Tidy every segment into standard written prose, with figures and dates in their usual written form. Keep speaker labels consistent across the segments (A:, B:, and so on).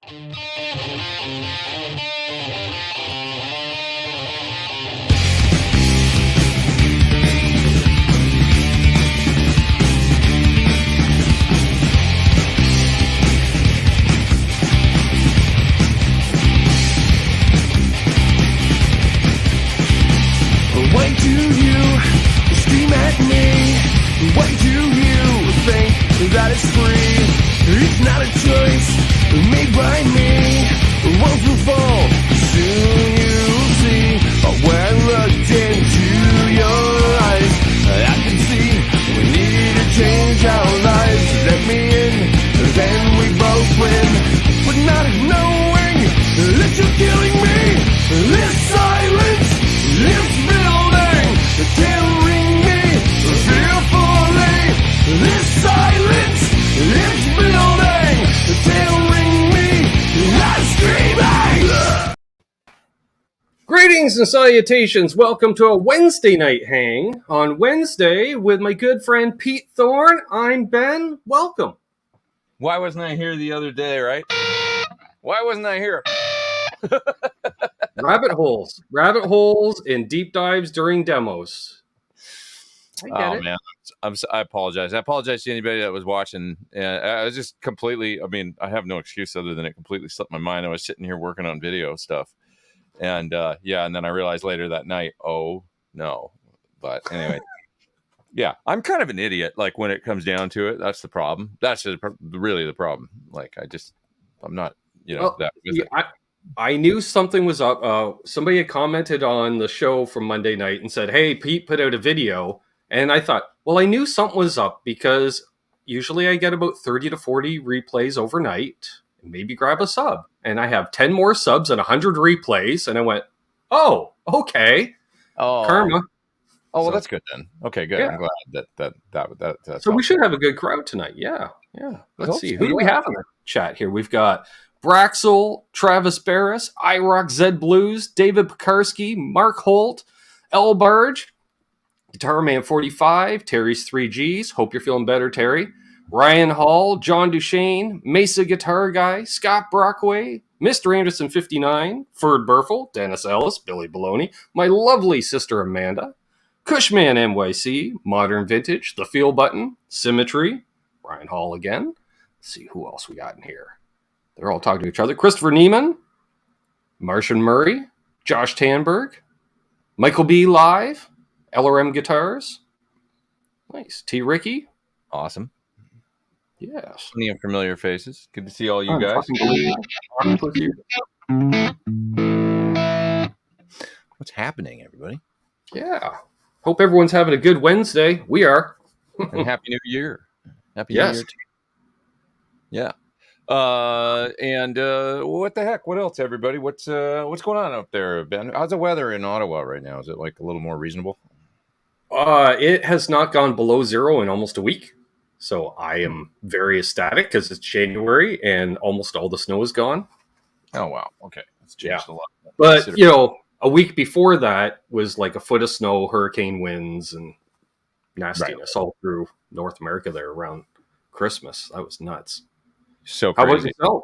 A: Why do you scream at me? Why do you think that it's free? It's not a choice made by me. Once we fall, soon you'll see. When I looked into your eyes, I can see we need to change our lives. Let me in, then we both win. But not knowing that you're killing me. This silence, this building, tearing me fearfully. This silence, this building, tearing me. I'm screaming.
B: Greetings and salutations. Welcome to a Wednesday night hang. On Wednesday with my good friend Pete Thorn. I'm Ben. Welcome.
C: Why wasn't I here the other day, right? Why wasn't I here?
B: Rabbit holes and deep dives during demos. I get it.
C: Man, I apologize. I apologize to anybody that was watching. I was just completely, I have no excuse other than it completely slipped my mind. I was sitting here working on video stuff. And and then I realized later that night, oh no. But anyway, yeah, I'm kind of an idiot. Like when it comes down to it, that's the problem. That's just really the problem. Like I'm not,
B: I knew something was up. Somebody had commented on the show from Monday night and said, "Hey, Pete put out a video." And I thought, well, I knew something was up because usually I get about 30 to 40 replays overnight and maybe grab a sub. And I have 10 more subs and 100 replays. And I went, oh, okay.
C: Oh,
B: Karma.
C: Oh, well, that's good then. Okay, good. Yeah. I'm glad that's
B: so we should have a good crowd tonight. Yeah. Let's see. Who do we have in the chat here? We've got Braxel, Travis Barris, iRock Zed Blues, David Pekarski, Mark Holt, L Barge, Guitar Man 45, Terry's 3Gs. Hope you're feeling better, Terry. Ryan Hall, John Duchesne, Mesa Guitar Guy, Scott Brockway, Mr. Anderson 59, Ferd Burfel, Dennis Ellis, Billy Baloney, my lovely sister Amanda, Cushman NYC, Modern Vintage, The Feel Button, Symmetry, Ryan Hall again. Let's see who else we got in here. They're all talking to each other. Christopher Neiman, Martian Murray, Josh Tanberg, Michael B. Live, LRM Guitars. Nice. T. Ricky.
C: Awesome.
B: Yes.
C: Plenty of familiar faces. Good to see all you guys. What's happening, everybody?
B: Yeah. Hope everyone's having a good Wednesday. We are.
C: And Happy New Year. Happy New Year to you. Yeah. And what the heck? What else, everybody? What's going on up there, Ben? How's the weather in Ottawa right now? Is it like a little more reasonable?
B: It has not gone below zero in almost a week. So I am very ecstatic because it's January and almost all the snow is gone.
C: Oh, wow. Okay. That's changed a lot.
B: But, a week before that was like a foot of snow, hurricane winds, and nastiness all through North America there around Christmas. That was nuts.
C: So crazy.
B: How about yourself?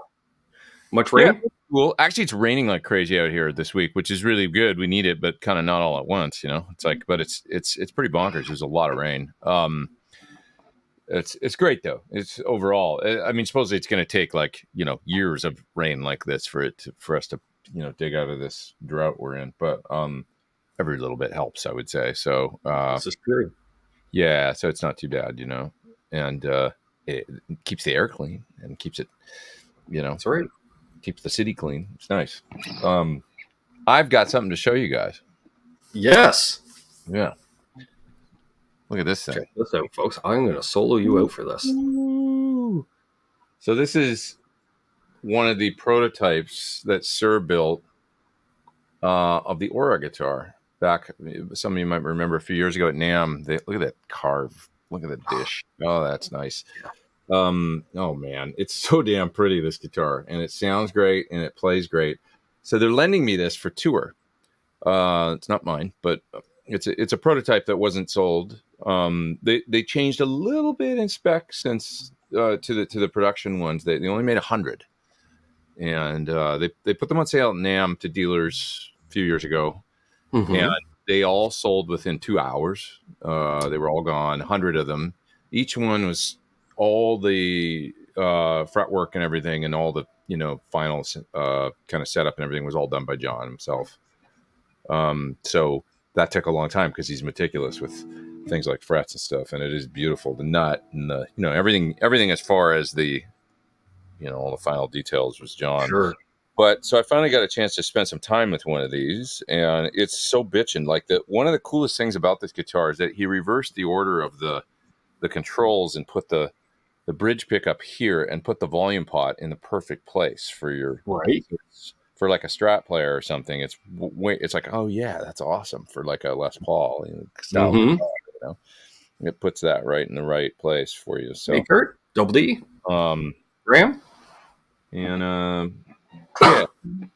B: Much rain?
C: Yeah, well, actually, it's raining like crazy out here this week, which is really good. We need it, but kind of not all at once, It's like, but it's pretty bonkers. There's a lot of rain. It's great though. It's overall. Supposedly it's going to take years of rain like this for us to dig out of this drought we're in. But every little bit helps, I would say. So
B: this is true.
C: Yeah, so it's not too bad, and it keeps the air clean and keeps it,
B: That's right.
C: Keeps the city clean. It's nice. I've got something to show you guys.
B: Yes.
C: Yeah. Look at this thing.
B: Check this out, folks. I'm going to solo you out for this.
C: Ooh. So this is one of the prototypes that Suhr built of the Aura guitar. Back, some of you might remember a few years ago at NAMM. Look at that carve. Look at the dish. Oh, that's nice. Oh man, it's so damn pretty, this guitar, and it sounds great and it plays great. So they're lending me this for tour. It's not mine, but it's a prototype that wasn't sold. They changed a little bit in spec since to the production ones. They only made 100. and they put them on sale at NAMM to dealers a few years ago, and they all sold within 2 hours. They were all gone, 100 of them. Each one was all the fretwork and everything, and all the final kind of setup and everything was all done by John himself. So that took a long time because he's meticulous with things like frets and stuff, and it is beautiful. The nut and the everything as far as the all the final details was John.
B: Sure.
C: But so I finally got a chance to spend some time with one of these, and it's so bitchin'. Like one of the coolest things about this guitar is that he reversed the order of the controls and put the bridge pickup here and put the volume pot in the perfect place for your for like a Strat player or something. It's like, oh yeah, that's awesome for like a Les Paul style. It puts that right in the right place for you. So
B: hey Kurt, Double D, Graham,
C: and yeah,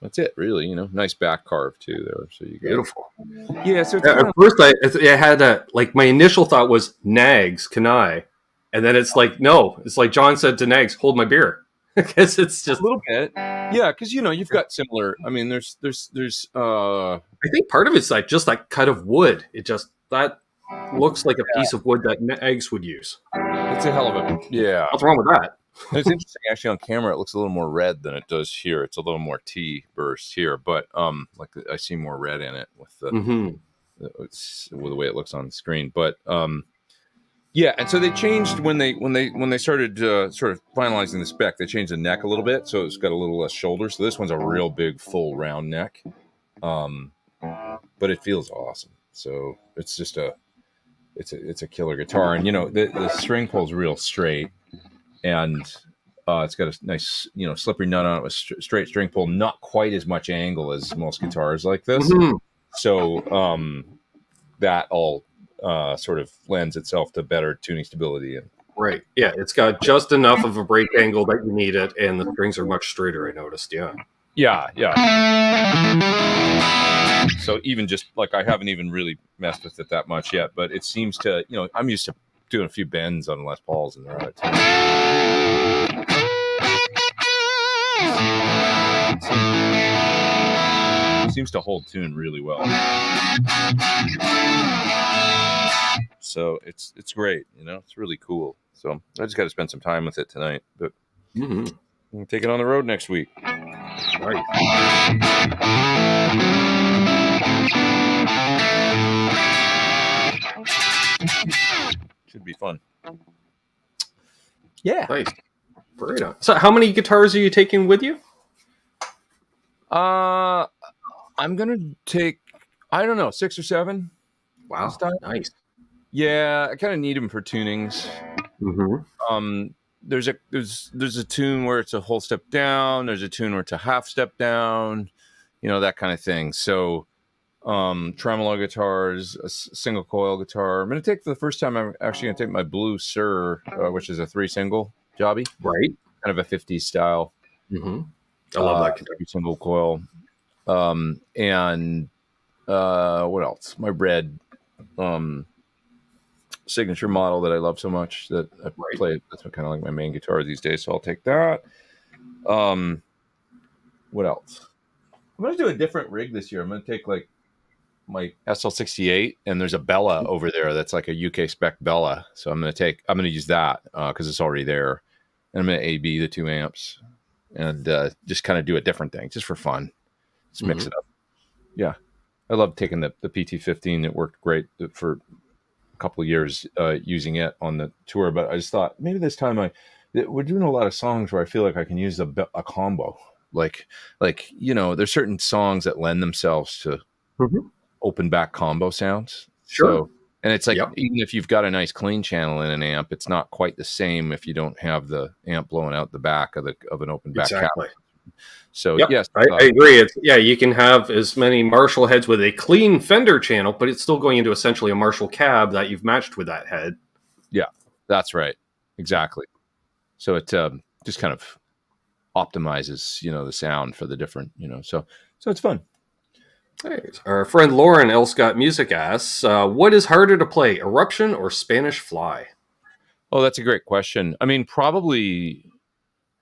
C: that's it really. Nice back carve too there. So you
B: beautiful.
C: Yeah. So
B: at first I had my initial thought was Nags, Kanai. And then it's like, no, it's like John said to Nags, hold my beer. Because it's just
C: a little bit. Yeah, because you've got similar. I mean, there's
B: I think part of it's like just that cut of wood. It just that looks like a piece of wood that Nags would use.
C: It's a hell of a
B: What's wrong with that?
C: It's interesting actually on camera it looks a little more red than it does here. It's a little more T burst here, but like I see more red in it with with the way it looks on the screen. But yeah, and so they changed when they started sort of finalizing the spec. They changed the neck a little bit, so it's got a little less shoulder. So this one's a real big, full, round neck, but it feels awesome. So it's just it's a killer guitar, and the string pull's real straight, and it's got a nice slippery nut on it with straight string pull, not quite as much angle as most guitars like this. So that all sort of lends itself to better tuning stability.
B: Right. Yeah, it's got just enough of a break angle that you need it, and the strings are much straighter, I noticed.
C: Yeah. So even just like I haven't even really messed with it that much yet, but it seems to, I'm used to doing a few bends on Les Pauls and they're out of tune. It seems to hold tune really well. So it's great, it's really cool. So I just got to spend some time with it tonight, but we'll take it on the road next week.
B: Right.
C: Should be fun. Yeah.
B: Nice. Right on. So how many guitars are you taking with you?
C: I'm gonna take, I don't know, 6 or 7.
B: Wow. Nice.
C: Yeah, I kind of need them for tunings. There's a tune where it's a whole step down. There's a tune where it's a half step down. That kind of thing. So, tremolo guitars, a single coil guitar. I'm the first time I'm actually gonna take my blue Suhr, which is a 3-single jobby.
B: Right.
C: Kind of a 50s style.
B: I love that guitar.
C: Single coil. And what else? My red signature model that I love so much that I play. That's kind of like my main guitar these days. So I'll take that. What else? I'm going to do a different rig this year. I'm going to take like my SL68, and there's a Bella over there that's like a UK spec Bella. So I'm going to use that because it's already there. And I'm going to AB the 2 amps and just kind of do a different thing just for fun. Just mix it up. Yeah. I love taking the PT15. It worked great for a couple of years using it on the tour, but I just thought maybe this time we're doing a lot of songs where I feel like I can use a combo. Like there's certain songs that lend themselves to open back combo sounds.
B: Sure.
C: So, and it's like, even if you've got a nice clean channel in an amp, it's not quite the same if you don't have the amp blowing out the back of an open back cap. So yes,
B: I agree. You can have as many Marshall heads with a clean Fender channel, but it's still going into essentially a Marshall cab that you've matched with that head.
C: Yeah, that's right. Exactly. So it just kind of optimizes, the sound for the different, so it's fun.
B: Hey, our friend Lauren L. Scott Music asks, what is harder to play, Eruption or Spanish Fly?
C: Oh, that's a great question. I mean, probably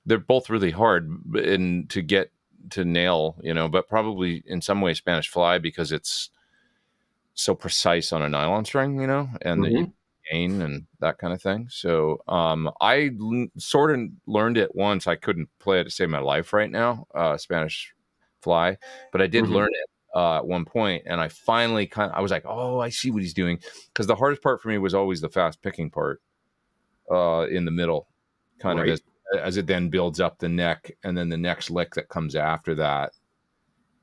C: they're both really hard and to get to nail, but probably in some way Spanish Fly, because it's so precise on a nylon string, and the gain and that kind of thing. So I sort of learned it once. I couldn't play it to save my life right now, Spanish Fly, but I did learn it at one point, and I finally I was like, oh, I see what he's doing, because the hardest part for me was always the fast picking part in the middle, kind of as it then builds up the neck, and then the next lick that comes after that.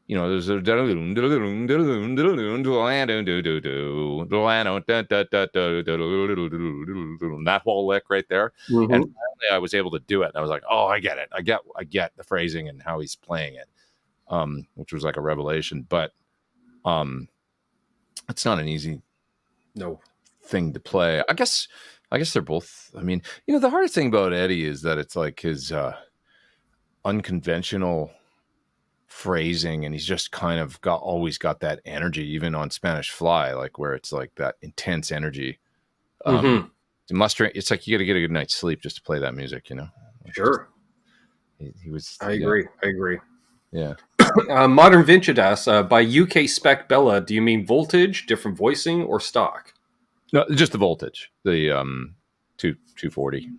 C: There's a that whole lick right there. And finally I was able to do it. And I was like, oh, I get it. I get the phrasing and how he's playing it, which was like a revelation. But it's not an easy thing to play. I guess they're both. I mean, the hardest thing about Eddie is that it's like his unconventional phrasing, and he's just kind of always got that energy, even on Spanish Fly, like where it's like that intense energy. It's like you got to get a good night's sleep just to play that music,
B: Sure.
C: He was.
B: I agree.
C: Yeah.
B: Modern Vintage asks, by UK Spec Bella, do you mean voltage, different voicing, or stock?
C: No, just the voltage. The 240.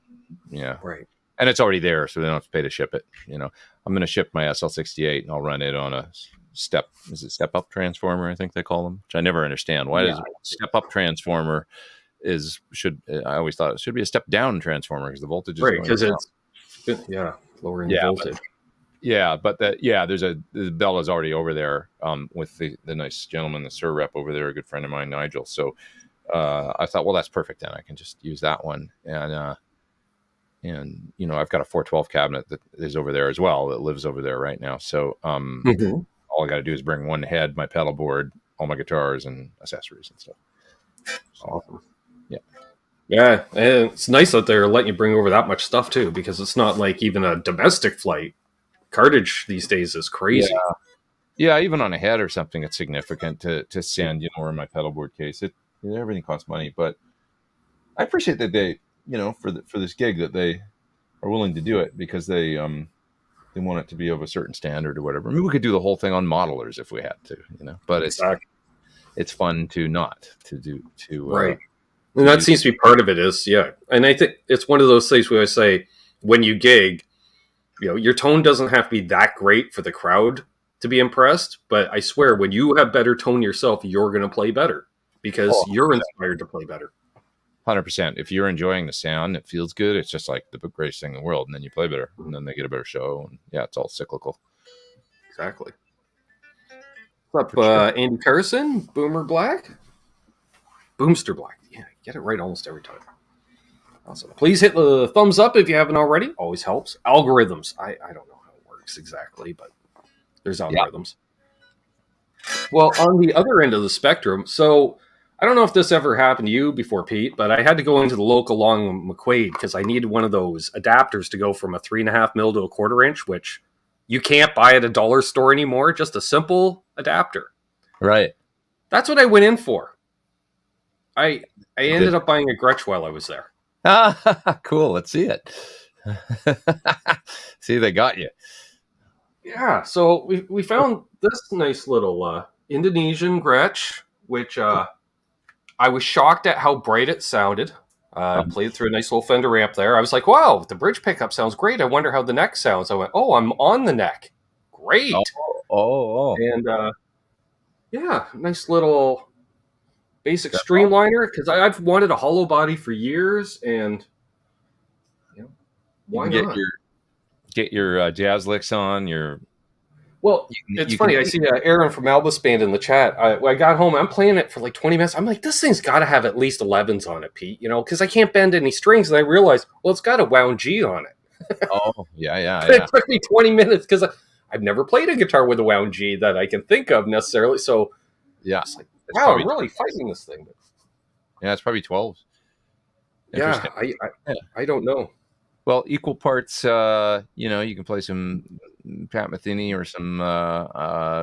C: Yeah.
B: Right.
C: And it's already there, so they don't have to pay to ship it. I'm going to ship my SL68, and I'll run it on a step-up transformer, I think they call them, which I never understand. Why does step-up transformer I always thought it should be a step-down transformer, because the voltage is
B: right, because it's lowering the voltage.
C: But the Bella's already over there with the nice gentleman, the Suhr rep over there, a good friend of mine, Nigel. So I thought, well, that's perfect then. I can just use that one. And I've got a 412 cabinet that is over there as well, that lives over there right now. So all I got to do is bring one head, my pedal board, all my guitars and accessories and stuff.
B: Awesome. Yeah, and it's nice that they're letting you bring over that much stuff too, because it's not like even a domestic flight. Cartage these days is crazy.
C: Yeah, even on a head or something, it's significant to send, or in my pedal board case. Everything costs money, but I appreciate that they, for this gig, that they are willing to do it, because they want it to be of a certain standard or whatever. I mean, we could do the whole thing on modelers if we had to, but it's fun to right.
B: And that seems to be part of it and I think it's one of those things where I say, when you gig, your tone doesn't have to be that great for the crowd to be impressed, but I swear, when you have better tone yourself, you're going to play better, because you're inspired to play better.
C: 100%. If you're enjoying the sound, it feels good. It's just like the greatest thing in the world, and then you play better, and then they get a better show. And it's all cyclical.
B: Exactly. What's up, Andy Carson, Boomster Black? Yeah, get it right almost every time. Awesome. Please hit the thumbs up if you haven't already. Always helps. Algorithms. I don't know how it works exactly, but there's algorithms. Well, on the other end of the spectrum, so I don't know if this ever happened to you before, Pete, but I had to go into the local Long McQuaid because I needed one of those adapters to go from a 3.5 mil to a 1/4 inch, which you can't buy at a dollar store anymore. Just a simple adapter.
C: Right.
B: That's what I went in for. I ended up buying a Gretsch while I was there.
C: Cool. Let's see it. See, they got you.
B: Yeah. So we found this nice little Indonesian Gretsch, which I was shocked at how bright it sounded. I played it through a nice little Fender amp there. I was like, wow, the bridge pickup sounds great. I wonder how the neck sounds. I went, oh, I'm on the neck. Great.
C: Oh.
B: And nice little basic streamliner, because I've wanted a hollow body for years, and why not?
C: Get your jazz licks on your.
B: Well, it's funny. I see Aaron from Albus Band in the chat. I got home. I'm playing it for like 20 minutes. I'm like, this thing's got to have at least 11s on it, Pete. Because I can't bend any strings. And I realized, well, it's got a wound G on it.
C: Oh, yeah.
B: It took me 20 minutes because I've never played a guitar with a wound G that I can think of necessarily. So,
C: it's
B: like, wow, I'm really fighting this thing.
C: Yeah, it's probably 12s.
B: Yeah, I don't know.
C: Well, equal parts, you can play some Pat Metheny or some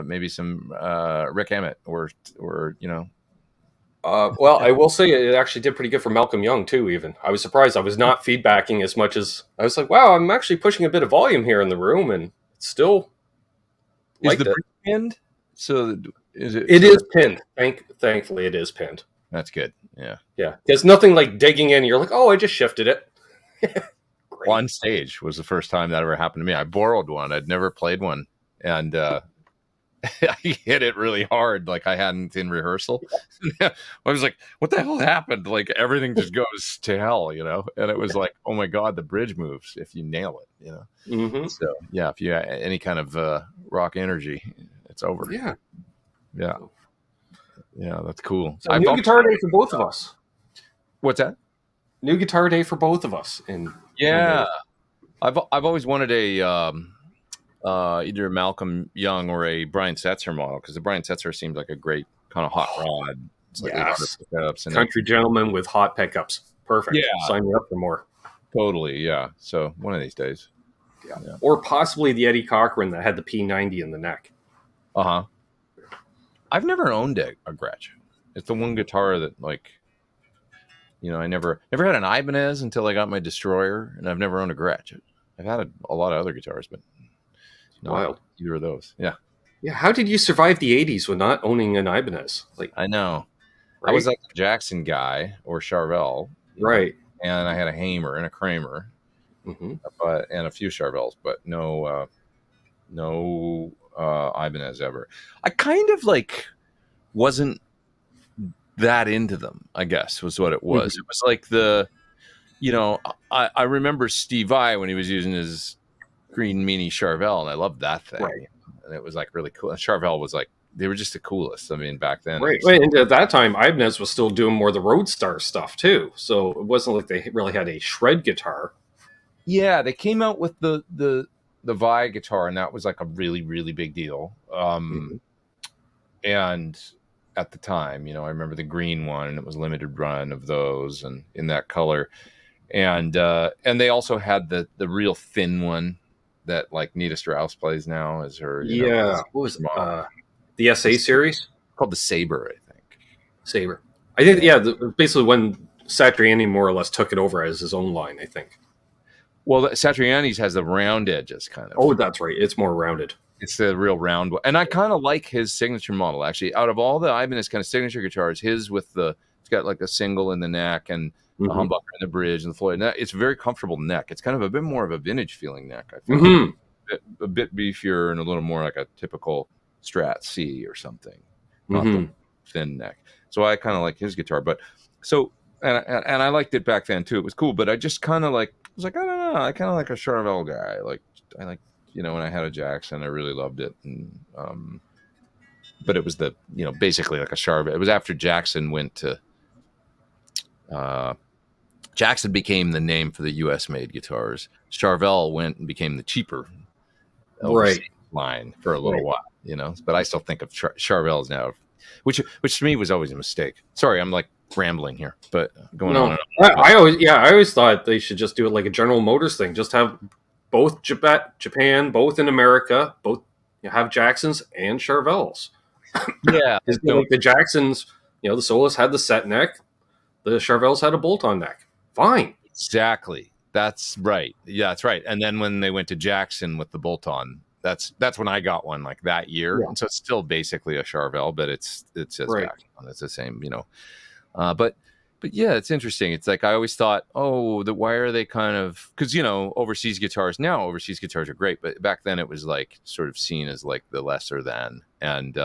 C: maybe some Rick Emmett or.
B: Well, I will say it actually did pretty good for Malcolm Young too. Even I was surprised. I was not feedbacking as much as I was like, wow, I'm actually pushing a bit of volume here in the room, and it's still
C: Is
B: like
C: the
B: that.
C: bridge pinned? So is it?
B: It is pinned. Thankfully, it is pinned.
C: That's good. Yeah.
B: Yeah, there's nothing like digging in. You're like, oh, I just shifted it. Great.
C: On stage was the first time that ever happened to me. I borrowed one. I'd never played one, and I hit it really hard, like I hadn't in rehearsal. I was like, "What the hell happened?" Like everything just goes to hell, you know. And it was like, "Oh my god, the bridge moves if you nail it," you know.
B: Mm-hmm.
C: So yeah, if you have any kind of rock energy, it's over.
B: Yeah,
C: That's cool.
B: so new guitar day for both of us.
C: What's that?
B: New guitar day for both of us.
C: I've always wanted a either a Malcolm Young or a Brian Setzer model, because the Brian Setzer seems like a great kind of hot rod.
B: Yes.
C: Pickups and
B: Country gentleman with hot pickups. Perfect.
C: Yeah.
B: Sign me up for more.
C: Totally, yeah. So one of these days.
B: Yeah. Or possibly the Eddie Cochran that had the P90 in the neck.
C: Uh-huh. I've never owned a Gretsch. It's the one guitar that, like, you know, I never had an Ibanez until I got my Destroyer, and I've never owned a Gretsch. I've had a lot of other guitars, but not
B: wild.
C: Either of those. Yeah.
B: Yeah, how did you survive the 80s with not owning an Ibanez? Like,
C: I know.
B: right?
C: I was like a Jackson guy or Charvel.
B: Right.
C: And I had a Hamer and a Kramer, and a few Charvels, but no Ibanez ever. I kind of like wasn't that into them, I guess, was what it was. It was like I remember Steve Vai when he was using his green mini Charvel, and I loved that thing.
B: Right.
C: And it was like really cool. And Charvel was like, they were just the coolest. I mean, back then.
B: Right. And at that time, Ibanez was still doing more of the Roadstar stuff too. So it wasn't like they really had a shred guitar.
C: Yeah, they came out with the Vi guitar, and that was like a really, really big deal. And at the time, you know, I remember the green one, and it was a limited run of those, and in that color. And they also had the real thin one that like Nita Strauss plays now as her.
B: What was it? The SA series?
C: Called the Saber, I think.
B: Saber. I think, basically when Satriani more or less took it over as his own line, I think.
C: Well, Satriani's has the round edges, kind of.
B: Oh, that's right. It's more rounded.
C: It's the real round one. And I kind of like his signature model, actually. Out of all the Ibanez kind of signature guitars, his with it's got like a single in the neck and a humbucker in the bridge and the Floyd. And it's a very comfortable neck. It's kind of a bit more of a vintage feeling neck, I think. A bit beefier and a little more like a typical Strat C or something. Not the thin neck. So I kind of like his guitar. But so, and I liked it back then too. It was cool. But I just kind of like, I was like, I don't know. I kind of like a Charvel guy. I like, you know, when I had a Jackson, I really loved it. And, but it was basically like a Charvel. It was after Jackson went to, Jackson became the name for the US made guitars. Charvel went and became the cheaper line for a little while, you know, but I still think of Charvels now, which to me was always a mistake. Sorry, I'm like rambling here, but going on.
B: I always thought they should just do it like a General Motors thing. Just have both Japan, both in America, both have Jacksons and Charvels.
C: Yeah.
B: Like the Jacksons, you know, the Solus had the set neck, the Charvels had a bolt-on neck. Fine.
C: Exactly. That's right. Yeah, that's right. And then when they went to Jackson with the bolt-on, that's when I got one, like that year. Yeah. And so it's still basically a Charvel, but it says Jackson. It's the same, you know. But yeah, it's interesting. It's like I always thought, why are they kind of, because, you know, overseas guitars are great, but back then it was like sort of seen as like the lesser than, and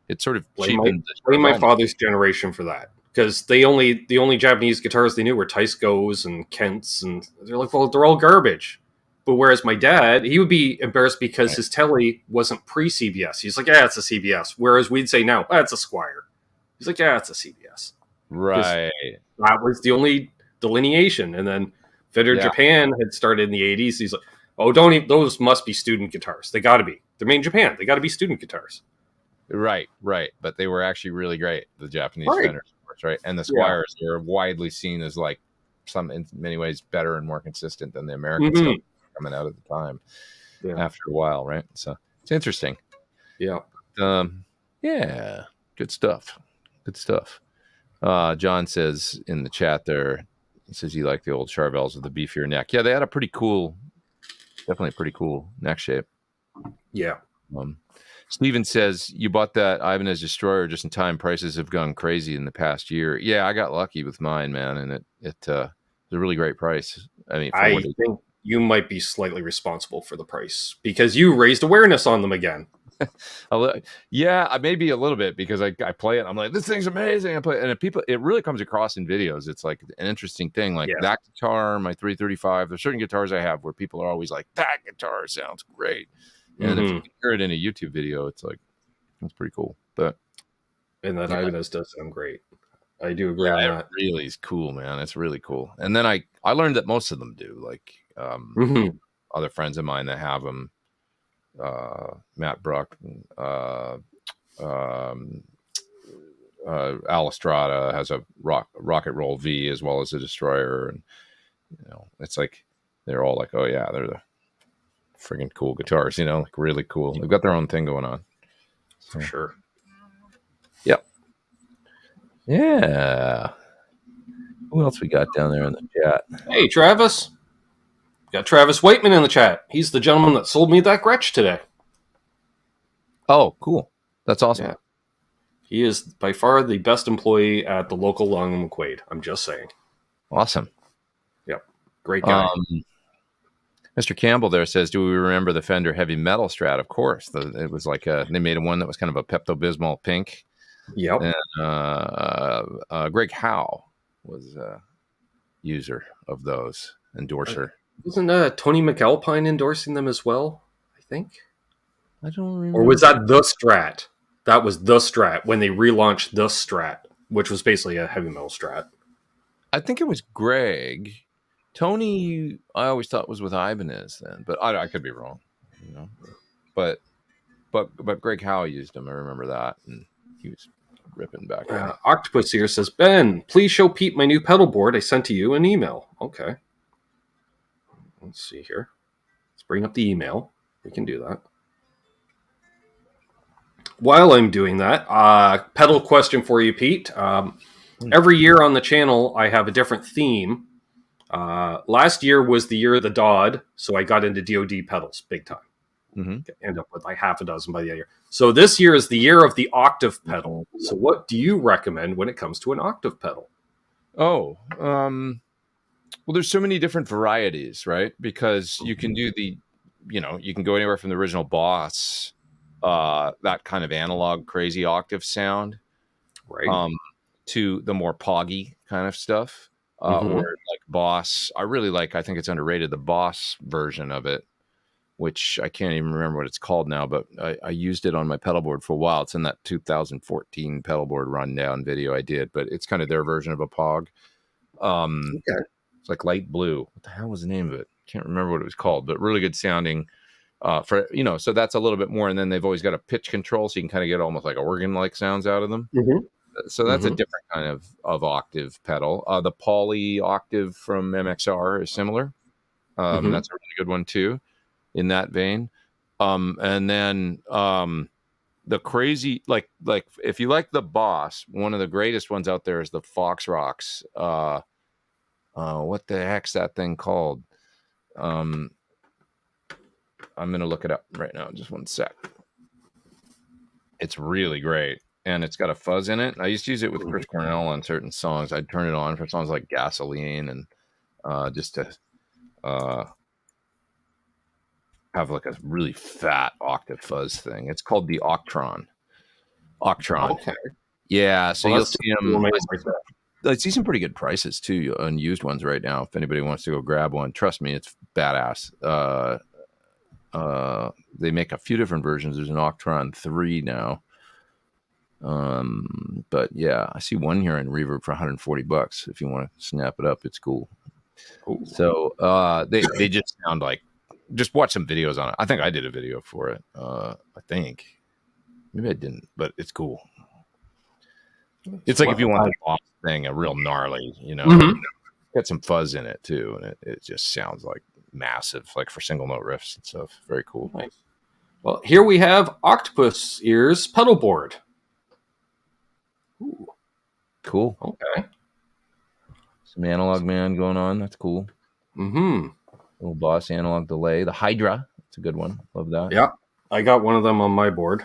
C: it sort of
B: blame my father's generation for that, because the only Japanese guitars they knew were Taiskos and Kents, and they're like, well, they're all garbage. But whereas my dad, he would be embarrassed because his telly wasn't pre-CBS. He's like, yeah, it's a CBS. Whereas we'd say, no, that's a Squier. He's like, yeah, it's a CBS.
C: Right.
B: That was the only delineation. And then Fender Japan had started in the 80s. He's like, those must be student guitars. They got to be. They're made in Japan. They got to be student guitars.
C: Right. But they were actually really great, the Japanese Fenders, right? And the Squiers are widely seen as like in many ways better and more consistent than the American stuff coming out at the time after a while, right? So it's interesting.
B: Yeah.
C: Yeah. Good stuff. John says in the chat there, he says he liked the old Charvels with the beefier neck. Yeah, they had a pretty cool, definitely pretty cool neck shape.
B: Yeah.
C: Steven says, you bought that Ibanez Destroyer just in time. Prices have gone crazy in the past year. Yeah, I got lucky with mine, man, and it was a really great price. I mean,
B: I think you might be slightly responsible for the price because you raised awareness on them again.
C: Yeah, maybe a little bit because I play it. I'm like, this thing's amazing. I play it, and it really comes across in videos. It's like an interesting thing. Like that guitar, my 335. There's certain guitars I have where people are always like, that guitar sounds great. And if you can hear it in a YouTube video, it's like, it's pretty cool.
B: And that Ibanez does sound great. I do agree on that.
C: It really is cool, man. It's really cool. And then I learned that most of them do. Like other friends of mine that have them, Matt Bruck, Al Estrada has a Rocket Roll V as well as a Destroyer, and it's like they're all like, oh yeah, they're the friggin' cool guitars, like really cool. They've got their own thing going on.
B: For sure.
C: Yep. Yeah. Who else we got down there in the chat?
B: Hey, Travis. We got Travis Whiteman in the chat. He's the gentleman that sold me that Gretsch today.
C: Oh, cool. That's awesome.
B: Yeah. He is by far the best employee at the local Long & McQuaid. I'm just saying.
C: Awesome.
B: Yep. Great guy.
C: Mr. Campbell there says, do we remember the Fender Heavy Metal Strat? Of course. It was like they made one that was kind of a Pepto-Bismol pink.
B: Yep.
C: And Greg Howe was a user of those, endorser.
B: Wasn't Tony McAlpine endorsing them as well, I think?
C: I don't remember.
B: Or was that the Strat? That was the Strat when they relaunched the Strat, which was basically a heavy metal Strat.
C: I think it was Greg. Tony, I always thought was with Ibanez then, but I could be wrong, But Greg Howe used them. I remember that, and he was ripping back.
B: Octopus here says, Ben, please show Pete my new pedal board I sent to you an email. Okay. Let's see here. Let's bring up the email. We can do that. While I'm doing that, pedal question for you, Pete. Every year on the channel, I have a different theme. Last year was the year of the Dodd, so I got into DoD pedals big time. End up with like half a dozen by the year. So this year is the year of the Octave pedal. So what do you recommend when it comes to an Octave pedal?
C: Oh, well, there's so many different varieties, right? Because you can do you can go anywhere from the original Boss, that kind of analog crazy octave sound,
B: right,
C: to the more poggy kind of stuff. Or like Boss. I think it's underrated, the Boss version of it, which I can't even remember what it's called now, but I used it on my pedal board for a while. It's in that 2014 pedal board rundown video I did, but it's kind of their version of a Pog. It's like light blue. What the hell was the name of it? Can't remember what it was called, but really good sounding. So that's a little bit more, and then they've always got a pitch control, so you can kind of get almost like organ-like sounds out of them. So that's a different kind of octave pedal. The Poly Octave from MXR is similar. That's a really good one too, in that vein. And then the crazy, like if you like the Boss, one of the greatest ones out there is the Fox Rocks. What the heck's that thing called? I'm gonna look it up right now. Just one sec. It's really great. And it's got a fuzz in it. I used to use it with Chris Cornell on certain songs. I'd turn it on for songs like Gasoline and just to have like a really fat octave fuzz thing. It's called the Octron.
B: Okay.
C: Yeah, so you'll see them. I see some pretty good prices too on used ones right now. If anybody wants to go grab one, trust me, it's badass. They make a few different versions. There's an Octron 3 now. But yeah, I see one here in Reverb for $140. If you want to snap it up, it's cool. Ooh. So they just sound like, just watch some videos on it. I think I did a video for it. I think maybe I didn't, but it's cool. It's like if you want the Boss thing, a real gnarly, got some fuzz in it too, and it just sounds like massive, like for single note riffs and stuff. Very cool.
B: Nice. Well, here we have Octopus Ears pedal board. Ooh.
C: cool.
B: Okay.
C: Some Analog Man going on. That's cool.
B: Mm-hmm.
C: Little Boss analog delay. The Hydra. It's a good one. Love that.
B: Yeah. I got one of them on my board.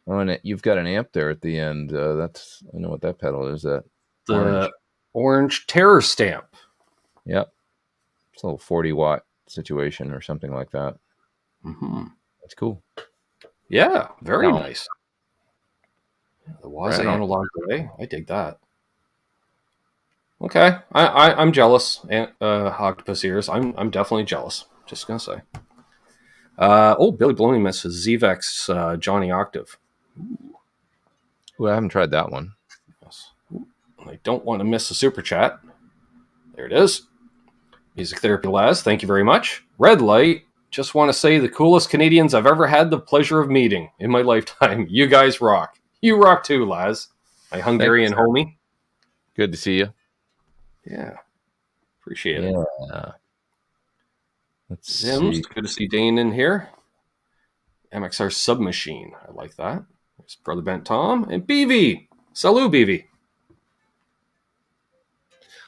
C: Oh, and you've got an amp there at the end. I know what that pedal is. That
B: The orange terror stamp.
C: Yep. It's a little 40-watt situation or something like that.
B: Mm-hmm.
C: That's cool.
B: Yeah, very nice. The Waza
C: Right on.
B: analog delay. I dig that. Okay, I'm jealous. Octopus ears. I'm definitely jealous. Just gonna say. Billy Blowing misses Zvex Johnny Octave.
C: Ooh, I haven't tried that one.
B: Yes. I don't want to miss a super chat. There it is. Music Therapy Laz, thank you very much. Red Light, just want to say the coolest Canadians I've ever had the pleasure of meeting in my lifetime. You guys rock. You rock too, Laz. My Hungarian homie.
C: Good to see you.
B: Yeah. Appreciate it.
C: Let's
B: Zims,
C: see.
B: good to see Dane in here. MXR Submachine. I like that. There's Brother Bent Tom. And BV. Salut, BV.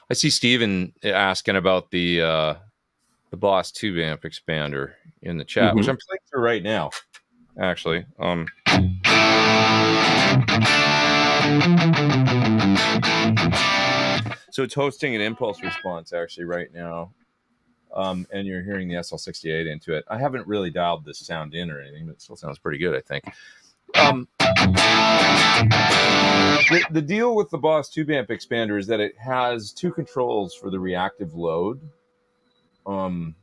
C: I see Steven asking about the Boss tube amp expander in the chat, which I'm playing through right now, actually. So it's hosting an impulse response actually right now. And you're hearing the SL68 into it. I haven't really dialed this sound in or anything, but it still sounds pretty good, I think. The deal with the Boss tube amp expander is that it has two controls for the reactive load. And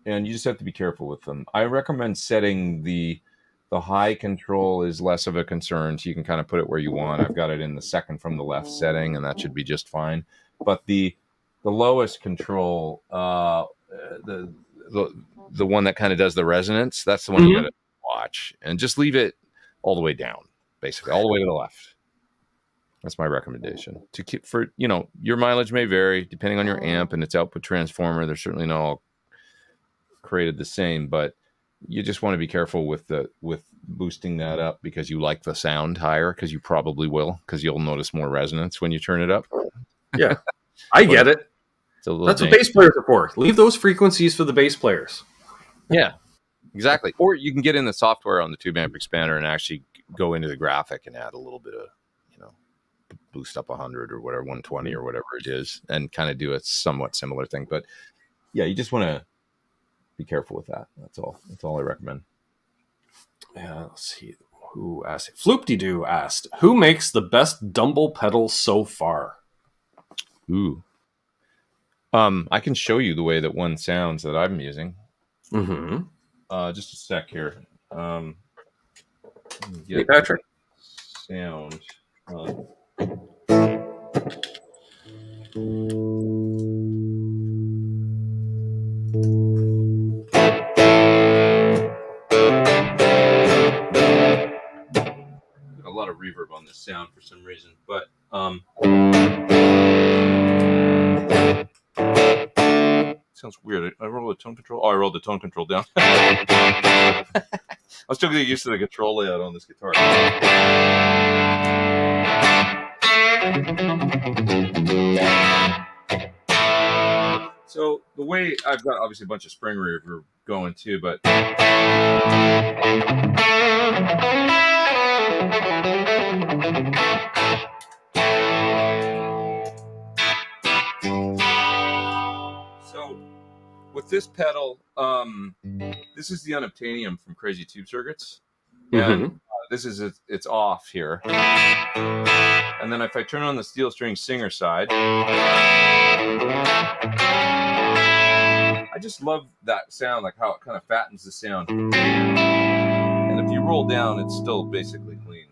C: you just have to be careful with them. I recommend setting the high control is less of a concern, so you can kind of put it where you want. I've got it in the second from the left setting, and that should be just fine. But the lowest control, the one that kind of does the resonance, that's the one you got to watch, and just leave it all the way down, basically all the way to the left. That's my recommendation. To keep for your mileage may vary depending on your amp and its output transformer. They're certainly not all created the same, but you just want to be careful with boosting that up because you like the sound higher, because you probably will, because you'll notice more resonance when you turn it up.
B: Yeah, I get it. That's what bass players are for. Leave those frequencies for the bass players.
C: Yeah, exactly. Or you can get in the software on the tube amp expander and actually go into the graphic and add a little bit of, boost up 100 or whatever, 120 or whatever it is, and kind of do a somewhat similar thing. But yeah, you just want to be careful with that. That's all I recommend.
B: Yeah, let's see who asked. Floopty-doo asked, who makes the best Dumble pedal so far?
C: Ooh. I can show you the way that one sounds that I'm using. Just a sec here.
B: Hey, Patrick.
C: Sound. A lot of reverb on this sound for some reason, but sounds weird. I rolled the tone control. Oh, I rolled the tone control down. I was still getting used to the control layout on this guitar. So the way I've got obviously a bunch of spring reverb going too, but so with this pedal, this is the unobtainium from Crazy Tube Circuits, and this is it's off here. And then if I turn on the steel string singer side, I just love that sound, like how it kind of fattens the sound. And if you roll down, it's still basically clean.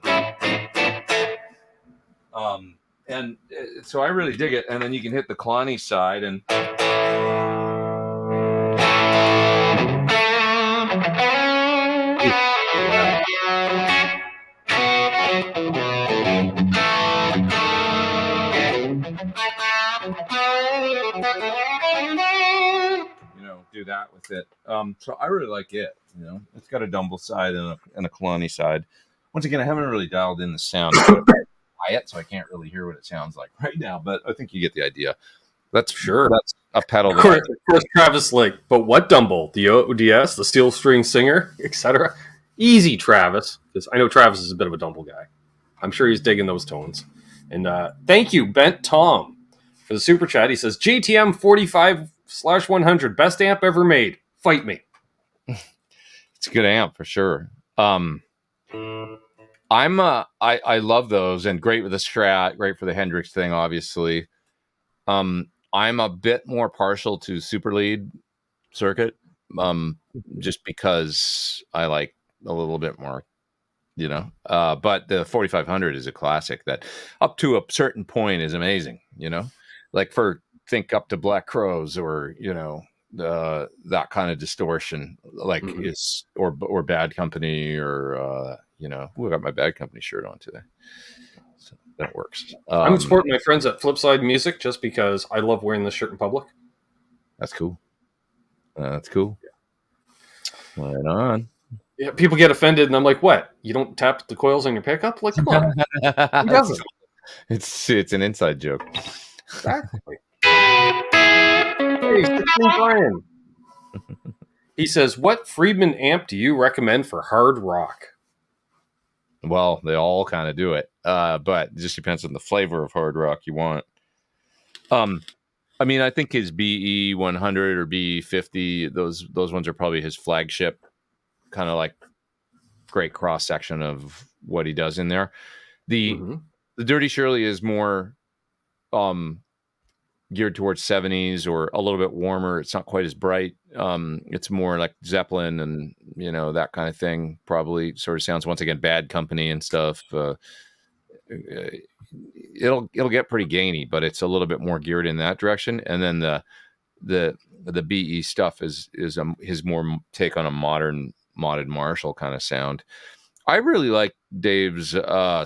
C: So I really dig it. And then you can hit the Kalani side and do that with it. So I really like it. It's got a Dumble side and a Kalani side. Once again, I haven't really dialed in the sound. I quiet, so I can't really hear what it sounds like right now. But I think you get the idea. That's
B: sure.
C: That's a pedal.
B: Of course, Travis, but what Dumble? The ODS, the steel string singer, etc. Easy, Travis, because I know Travis is a bit of a Dumble guy. I'm sure he's digging those tones. And thank you, Bent Tom, for the super chat. He says, JTM 45/100, best amp ever made. Fight me.
C: It's a good amp for sure. I love those, and great with the Strat, great for the Hendrix thing, obviously. I'm a bit more partial to super lead circuit, just because I like a little bit more, but the 4500 is a classic that up to a certain point is amazing, like think up to Black Crows or, that kind of distortion, like is, or Bad Company or, we got my Bad Company shirt on today. So that works.
B: I'm supporting my friends at Flipside Music just because I love wearing this shirt in public.
C: That's cool. That's cool. Yeah. Right on.
B: Yeah, people get offended, and I'm like, "What? You don't tap the coils on your pickup? Like, come on, who doesn't?"
C: It's an inside joke.
B: Exactly. Hey, Brian. He says, "What Friedman amp do you recommend for hard rock?"
C: Well, they all kind of do it, but it just depends on the flavor of hard rock you want. I mean, I think his BE 100 or BE 50, those ones are probably his flagship, kind of like great cross section of what he does in there. The Dirty Shirley is more geared towards 70s or a little bit warmer. It's not quite as bright. It's more like Zeppelin and that kind of thing. Probably sort of sounds, once again, Bad Company and stuff. It'll get pretty gainy, but it's a little bit more geared in that direction. And then the BE stuff is his more take on a modern modded Marshall kind of sound. I really like Dave's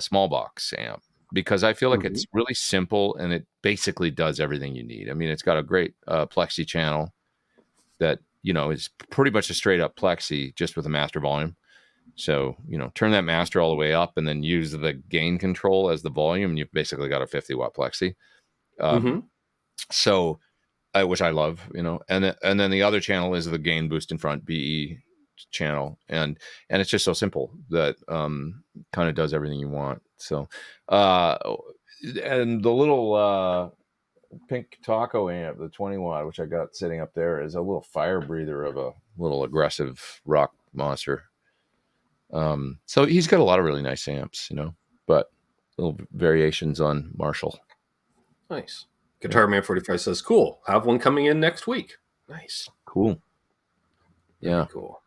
C: small box amp because I feel like it's really simple and it basically does everything you need. I mean, it's got a great plexi channel that is pretty much a straight up plexi just with a master volume. So, turn that master all the way up and then use the gain control as the volume. And you've basically got a 50 watt plexi. So, which I love, and then the other channel is the gain boost in front BE channel. And it's just so simple that kind of does everything you want. So, and the little pink taco amp, the 20 watt, which I got sitting up there, is a little fire breather of a little aggressive rock monster. So he's got a lot of really nice amps, but little variations on Marshall.
B: Nice. Guitar Man 45 says, "Cool. Have one coming in next week." Nice.
C: Cool. Yeah.
B: Very cool.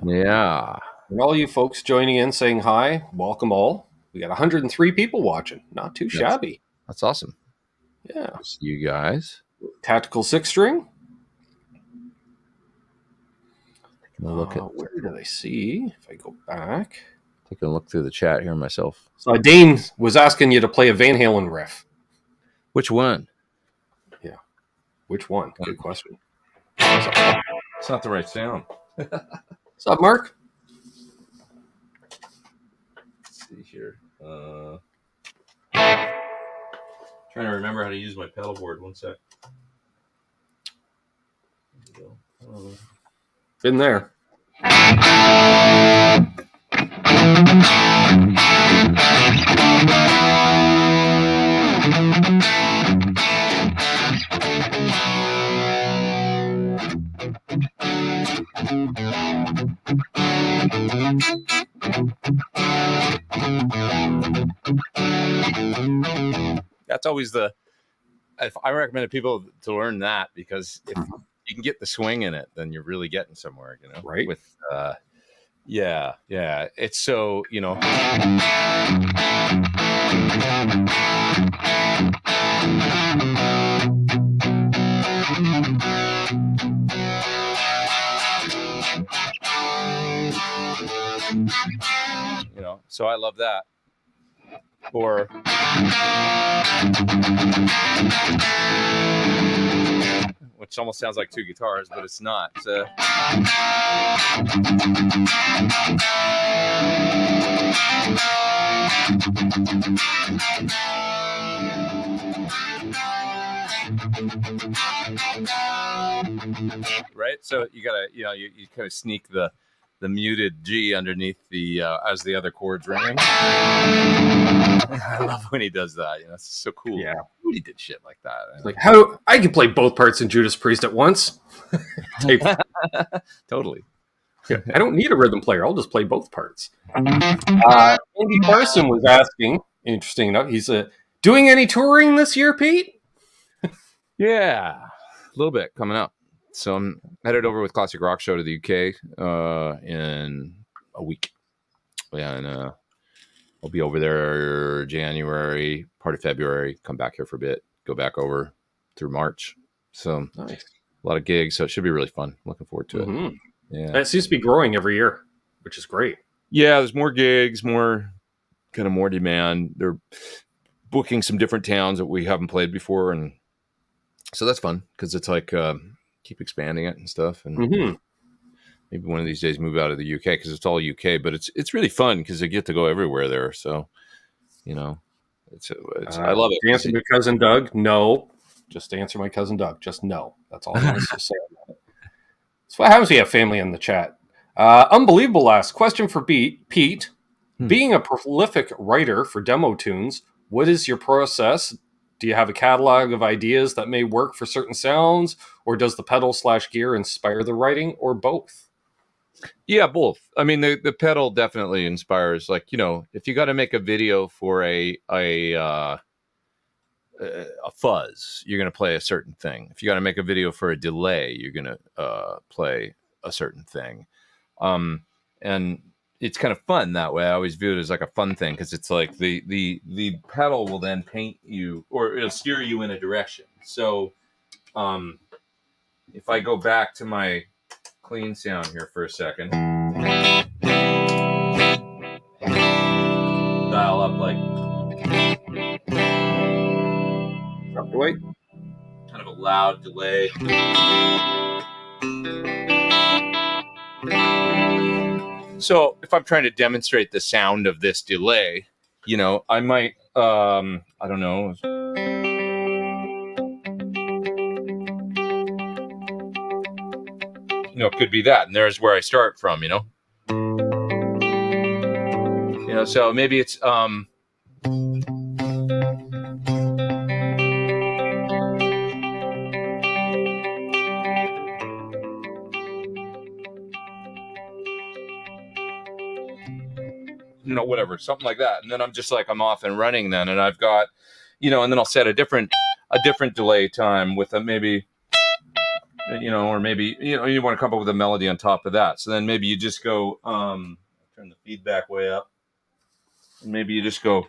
C: Yeah.
B: And all you folks joining in saying hi, welcome all. We got 103 people watching. Not too shabby.
C: That's awesome.
B: Yeah.
C: See you guys.
B: Tactical 6-string.
C: Look
B: where did I see? If I go back,
C: taking a look through the chat here myself.
B: So Dane was asking you to play a Van Halen riff.
C: Which one?
B: Yeah, which one? Good question.
C: It's not the right sound.
B: What's up, Mark?
C: Let's see here. Trying to remember how to use my pedal board. One sec. There we go.
B: Been there.
C: That's always I recommend people to learn that, because if you can get the swing in it, then you're really getting somewhere,
B: right?
C: With, yeah. It's so, so I love that. Or which almost sounds like two guitars, but it's not. Right, so you gotta, you kind of sneak the muted G underneath the as the other chords ring. I love when he does that. It's so cool.
B: Yeah,
C: he did shit like that.
B: Like, how I can play both parts in Judas Priest at once.
C: Totally.
B: I don't need a rhythm player. I'll just play both parts. Andy Parson was asking, interesting enough, he's doing any touring this year, Pete?
C: Yeah, a little bit coming up. So I'm headed over with Classic Rock Show to the UK in a week. And I'll be over there January, part of February, come back here for a bit, go back over through March. So
B: nice.
C: A lot of gigs. So it should be really fun. Looking forward to it.
B: Mm-hmm.
C: Yeah.
B: It seems to be growing every year, which is great.
C: Yeah, there's more gigs, more demand. They're booking some different towns that we haven't played before. And so that's fun because it's like keep expanding it and stuff. And maybe one of these days move out of the UK because it's all UK, but it's really fun because they get to go everywhere there. So, it's I love it.
B: Answer my cousin Doug. No, just answer my cousin Doug. Just no. That's all I'm going to say about it. So what happens when you have family in the chat? Unbelievable last question for Pete. Being a prolific writer for demo tunes, what is your process? Do you have a catalog of ideas that may work for certain sounds, or does the pedal/gear inspire the writing, or both?
C: Yeah, both. I mean, the pedal definitely inspires. Like, if you got to make a video for a fuzz, you're going to play a certain thing. If you got to make a video for a delay, you're going to play a certain thing. And it's kind of fun that way. I always view it as like a fun thing because it's like the pedal will then paint you, or it'll steer you in a direction. So if I go back to my clean sound here for a second, dial up like
B: Wait.
C: kind of a loud delay. So if I'm trying to demonstrate the sound of this delay, I might, I don't know. It could be that. And there's where I start from, so maybe it's, whatever, something like that. And then I'm just like, I'm off and running then. And I've got, and then I'll set a different delay time with a maybe, or maybe, you want to come up with a melody on top of that. So then maybe you just go, turn the feedback way up. And maybe you just go.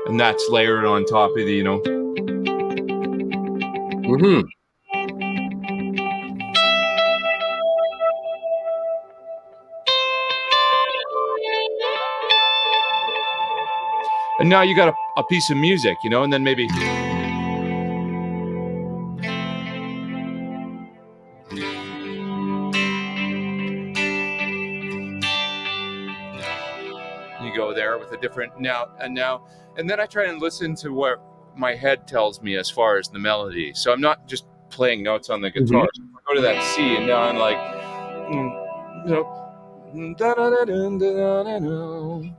C: And that's layered on top of the, And now you got a piece of music, and then maybe. You go there with a different and then I try and listen to what my head tells me as far as the melody. So I'm not just playing notes on the guitar. So I go to that C and now I'm like,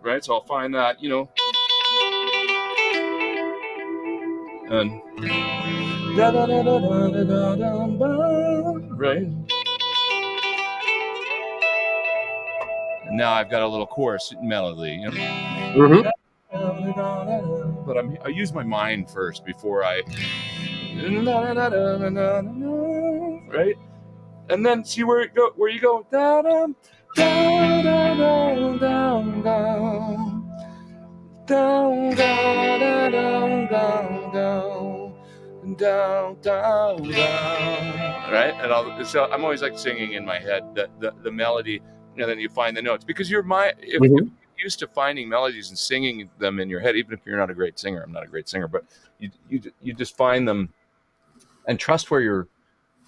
C: right? So I'll find that, and right. And now I've got a little chorus melody, But I use my mind first before I, right? And then see where you go, down, down, down, down, down, down, down, down, down, down, down, right? And so I'm always like singing in my head the melody. And then you find the notes because if you used to finding melodies and singing them in your head, even if you're not a great singer. I'm not a great singer, but you just find them and trust where your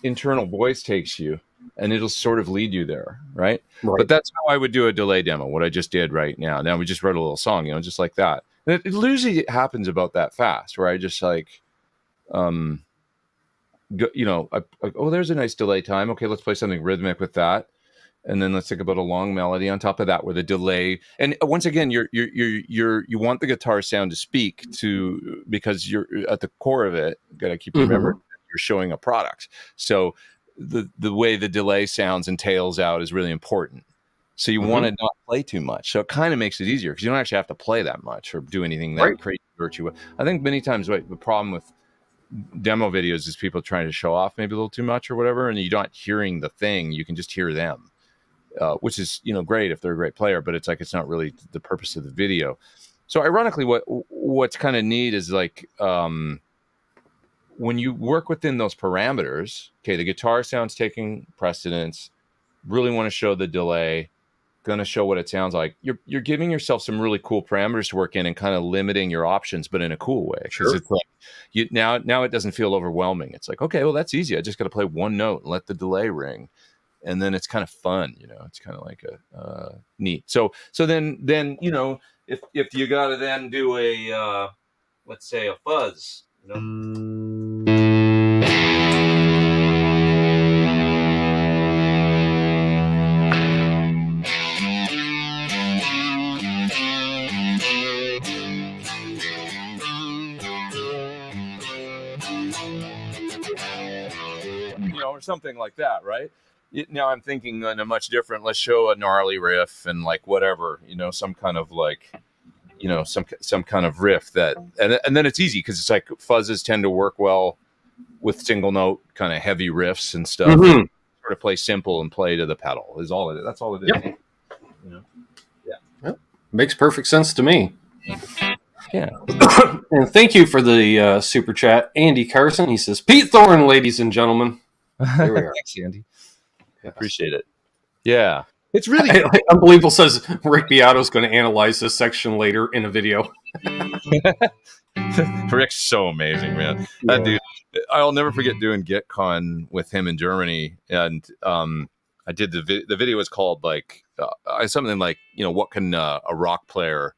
C: internal voice takes you, and it'll sort of lead you there, right? But that's how I would do a delay demo, what I just did right now. Now we just wrote a little song, just like that. And it usually happens about that fast, where I just like, oh, there's a nice delay time. Okay, let's play something rhythmic with that. And then let's think about a long melody on top of that with a delay. And once again, you want the guitar sound to speak to, because you're at the core of it. Got to keep remembering you're showing a product. So the way the delay sounds and tails out is really important. So you want to not play too much. So it kind of makes it easier because you don't actually have to play that much or do anything that crazy virtue. I think many times the problem with demo videos is people trying to show off maybe a little too much or whatever, and you're not hearing the thing. You can just hear them. Which is great if they're a great player, but it's like it's not really the purpose of the video. So ironically, what's kind of neat is like when you work within those parameters. Okay, the guitar sound's taking precedence. Really want to show the delay. Going to show what it sounds like. You're giving yourself some really cool parameters to work in and kind of limiting your options, but in a cool way. Because it's like now it doesn't feel overwhelming. It's like, okay, well that's easy. I just got to play one note and let the delay ring. And then it's kind of fun, it's kind of like a neat. So then, if you got to then do a, let's say a fuzz, or something like that, right? Now I'm thinking in a much different, let's show a gnarly riff and like whatever, some kind of like, some kind of riff that, and then it's easy because it's like fuzzes tend to work well with single note kind of heavy riffs and stuff. Sort of play simple and play to the pedal is all it is. That's all it is.
B: Yep. Yep. Makes perfect sense to me.
C: Yeah.
B: And thank you for the super chat. Andy Carson, he says, Pete Thorn, ladies and gentlemen. Here we are.
C: Thanks, Andy. I appreciate it. Yeah. It's really
B: Unbelievable says Rick Beato's going to analyze this section later in a video.
C: Rick's so amazing, man. That dude, I'll never forget doing GitCon with him in Germany. And I did the video was called like something like, what can a rock player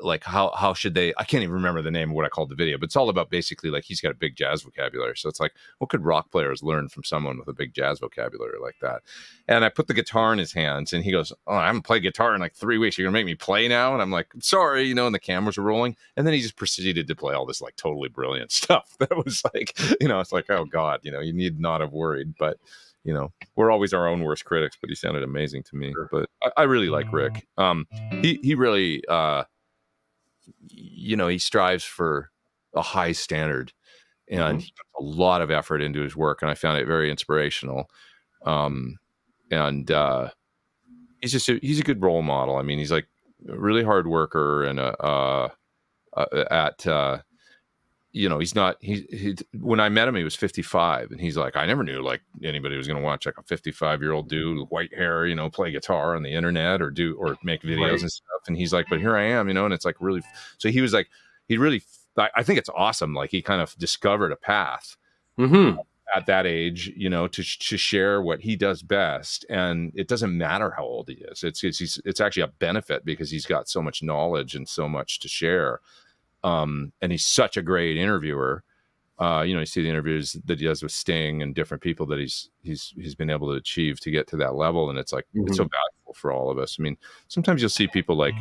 C: like how should they, I can't even remember the name of what I called the video, but it's all about basically like he's got a big jazz vocabulary. So it's like, what could rock players learn from someone with a big jazz vocabulary like that? And I put the guitar in his hands and he goes, oh, I haven't played guitar in like 3 weeks. You're gonna make me play now? And I'm like, sorry, and the cameras were rolling. And then he just proceeded to play all this like totally brilliant stuff. That was like, it's like, oh God, you need not have worried, but we're always our own worst critics, but he sounded amazing to me. Sure. But I really like Rick. He really, he strives for a high standard and he puts a lot of effort into his work. And I found it very inspirational. And he's a good role model. I mean, he's like a really hard worker and he's not, he when I met him, he was 55 and he's like, I never knew like anybody was going to watch like a 55-year-old dude with white hair, play guitar on the internet or make videos and stuff. And he's like, but here I am, and it's like really, so he was like, I think it's awesome. Like he kind of discovered a path at that age, to share what he does best. And it doesn't matter how old he is. It's actually a benefit because he's got so much knowledge and so much to share. And he's such a great interviewer. You see the interviews that he does with Sting and different people that he's been able to achieve to get to that level. And it's like, it's so valuable for all of us. I mean, sometimes you'll see people like,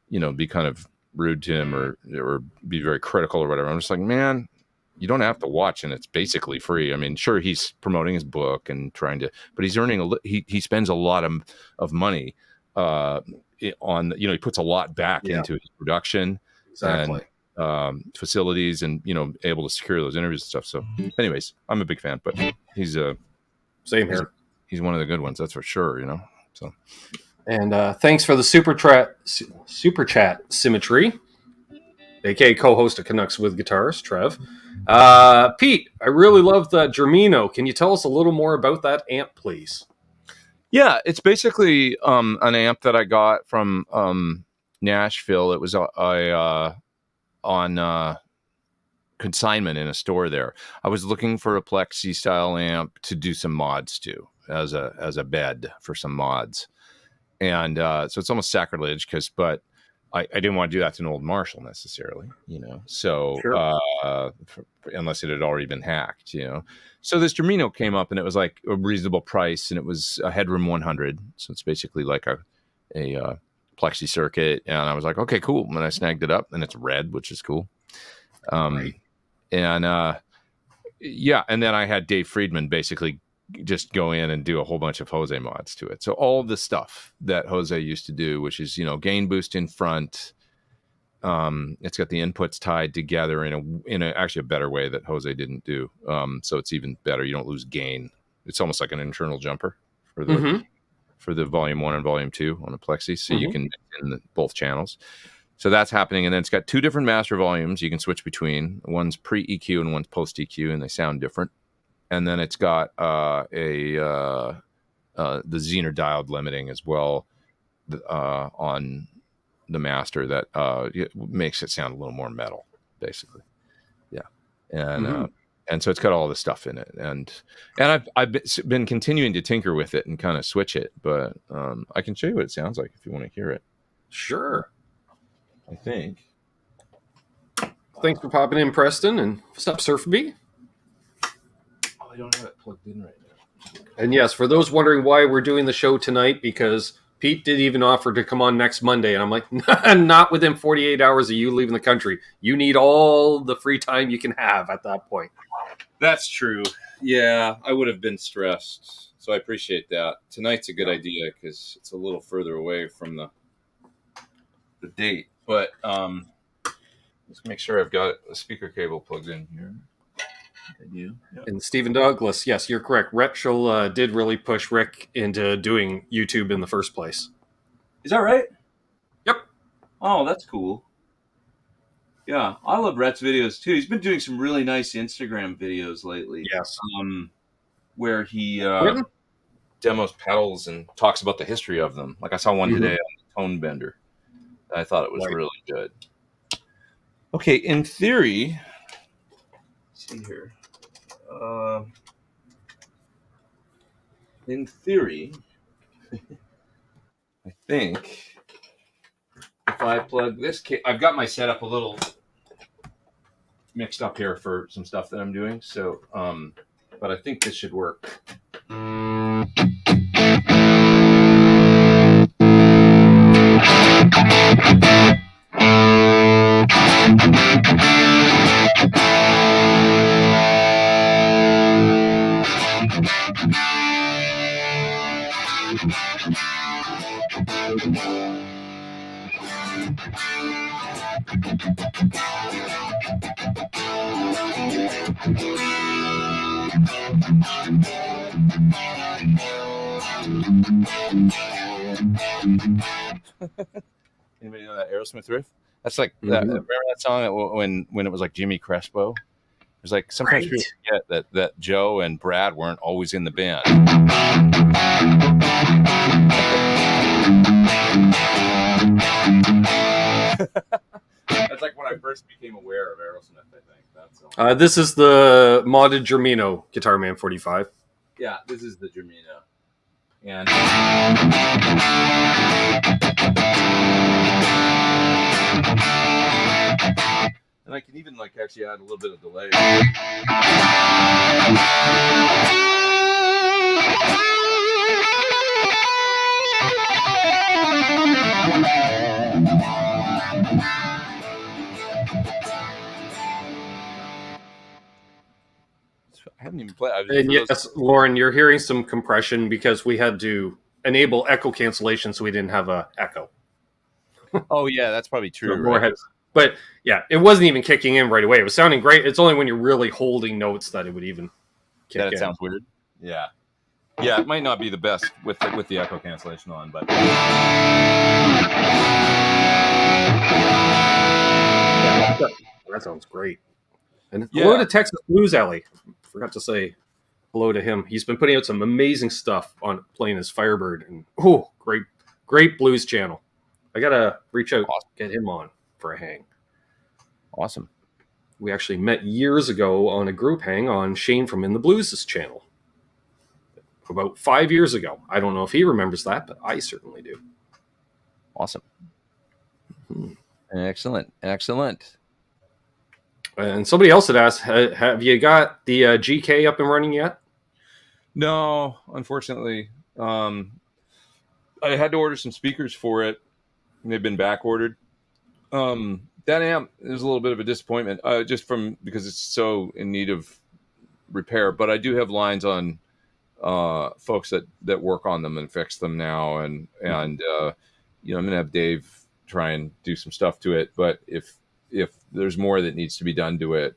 C: be kind of rude to him or be very critical or whatever. I'm just like, man, you don't have to watch and it's basically free. I mean, sure, he's promoting his book and trying to, but he's earning he spends a lot of money, on, he puts a lot back into his production.
B: Exactly.
C: And, facilities and able to secure those interviews and stuff. So anyways, I'm a big fan, but he's
B: same here.
C: He's one of the good ones, that's for sure. So
B: and thanks for the super chat Symmetry, aka co-host of Canucks with Guitars, Trev. Pete, I really love the Germino. Can you tell us a little more about that amp, please?
C: Yeah, it's basically an amp that I got from Nashville. It was on consignment in a store there. I was looking for a Plexi style amp to do some mods to as a bed for some mods, and so it's almost sacrilege but I didn't want to do that to an old Marshall necessarily, so
B: Sure.
C: unless it had already been hacked, so this Germino came up and it was like a reasonable price, and it was a Headroom 100, so it's basically like a Plexi circuit, and I was like, okay, cool, and I snagged it up, and it's red, which is cool.
B: Right.
C: And and then I had Dave Friedman basically just go in and do a whole bunch of Jose mods to it. So all the stuff that Jose used to do, which is, gain boost in front. It's got the inputs tied together in actually a better way that Jose didn't do. So it's even better. You don't lose gain. It's almost like an internal jumper for the volume 1 and volume 2 on a Plexi. So you can mix in both channels. So that's happening. And then it's got 2 different master volumes you can switch between. One's pre-EQ and one's post-EQ, and they sound different. And then it's got the Zener diode limiting as well on the master that makes it sound a little more metal, basically. Yeah, and so it's got all the stuff in it, and I've been continuing to tinker with it and kind of switch it, but I can show you what it sounds like if you want to hear it.
B: Sure.
C: I think.
B: Thanks for popping in, Preston, and what's up, Surfbee?
C: I don't have it plugged in right now.
B: And yes, for those wondering why we're doing the show tonight, because Pete did even offer to come on next Monday, and I'm like, not within 48 hours of you leaving the country. You need all the free time you can have at that point.
C: That's true. Yeah, I would have been stressed, so I appreciate that. Tonight's a good idea because it's a little further away from the date, but let's make sure I've got a speaker cable plugged in here. Yep.
B: And Stephen Douglas, yes, you're correct. Rachel did really push Rick into doing YouTube in the first place.
C: Is that right?
B: Yep.
C: Oh, that's cool. Yeah, I love Rhett's videos too. He's been doing some really nice Instagram videos lately.
B: Yes.
C: Where he demos pedals and talks about the history of them. Like I saw one today on the Tone Bender. I thought it was really good. Okay, in theory, let's see here. In theory, I think if I plug this, I've got my setup a little mixed up here for some stuff that I'm doing. So, but I think this should work. Anybody know that Aerosmith riff? That's like that, remember that song when it was like Jimmy Crespo? It was like sometimes people forget that Joe and Brad weren't always in the band. That's like when I first became aware of Aerosmith, I think. That's
B: this is the modded Germino Guitar Man 45.
C: Yeah, this is the Germino. And I can even like actually add a little bit of delay. I haven't even played.
B: And yes, Lauren, you're hearing some compression because we had to enable echo cancellation so we didn't have a echo.
C: Oh yeah, that's probably true.
B: So right? But yeah, it wasn't even kicking in right away. It was sounding great. It's only when you're really holding notes that it would even kick in.
C: That sounds weird. Yeah. Yeah, it might not be the best with the echo cancellation on, but
B: yeah, that sounds great. And hello to Texas Blues Alley. Forgot to say hello to him. He's been putting out some amazing stuff on playing his Firebird, and great blues channel. I gotta reach out, get him on for a hang.
C: Awesome.
B: We actually met years ago on a group hang on Shane from In the Blues' channel. About 5 years ago. I don't know if he remembers that, but I certainly do.
C: Awesome. Excellent.
B: And somebody else had asked, have you got the GK up and running yet?
C: No, unfortunately. I had to order some speakers for it. They've been back ordered. That amp is a little bit of a disappointment, just because it's so in need of repair. But I do have lines on folks that work on them and fix them now, and I'm gonna have Dave try and do some stuff to it. But if there's more that needs to be done to it,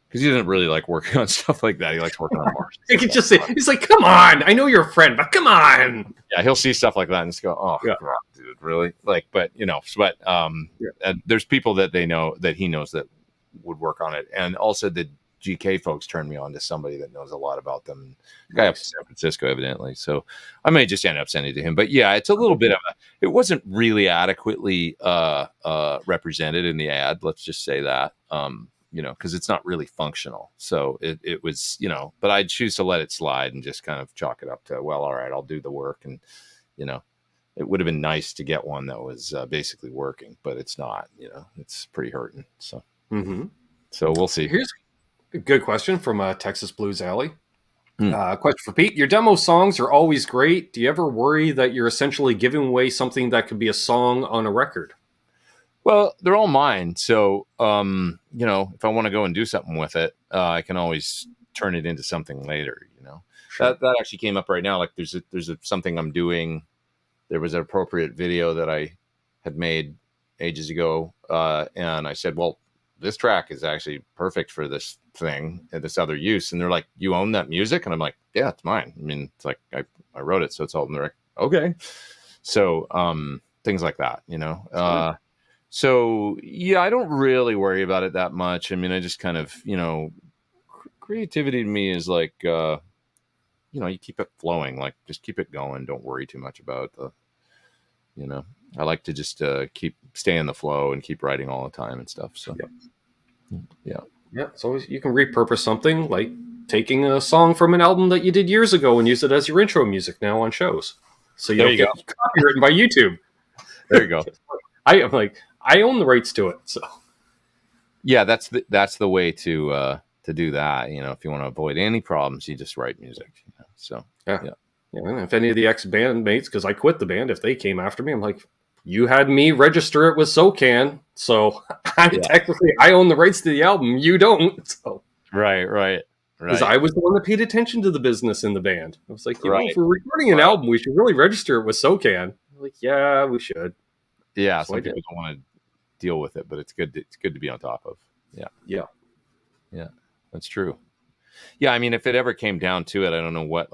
C: because he doesn't really like working on stuff like that. He likes working on Mars.
B: You can just say, he's like, come on, I know you're a friend, but come on.
C: Yeah, he'll see stuff like that and just go, oh, yeah. God, dude, really? And there's people that they know, that he knows, that would work on it. And also the GK folks turned me on to somebody that knows a lot about them. The guy up in San Francisco, evidently. So I may just end up sending it to him. But yeah, it's a little bit of it wasn't really adequately represented in the ad. Let's just say that. Because it's not really functional. So it was, but I'd choose to let it slide and just kind of chalk it up to, well, all right, I'll do the work. And, it would have been nice to get one that was basically working, but it's not, it's pretty hurting. So, So we'll see.
B: Here's a good question from Texas Blues Alley. Question for Pete. Your demo songs are always great. Do you ever worry that you're essentially giving away something that could be a song on a record?
C: Well, they're all mine. So, if I want to go and do something with it, I can always turn it into something later, Sure. That actually came up right now. Like there's something I'm doing. There was an appropriate video that I had made ages ago. And I said, well, this track is actually perfect for this thing and this other use. And they're like, you own that music? And I'm like, yeah, it's mine. I mean, it's like, I wrote it, so it's all in the record. Okay. So, things like that, So, yeah, I don't really worry about it that much. I mean, I just kind of, creativity to me is like, you keep it flowing, like just keep it going. Don't worry too much about I like to just stay in the flow and keep writing all the time and stuff. So, yeah.
B: So you can repurpose something, like taking a song from an album that you did years ago and use it as your intro music now on shows. So you don't get copywritten by YouTube.
C: There you go.
B: I'm like, I own the rights to it. So
C: yeah, that's the way to do that. If you want to avoid any problems, you just write music. So
B: yeah. And if any of the ex-bandmates, because I quit the band, if they came after me, I'm like, you had me register it with SOCAN, so technically I own the rights to the album. You don't. So
C: right.
B: Because I was the one that paid attention to the business in the band. I was like, if we're recording an album, we should really register it with SOCAN. I'm like, yeah, we should.
C: Yeah, so some people don't want to deal with it, but it's good to be on top of. Yeah, that's true. Yeah, I mean, if it ever came down to it, I don't know what,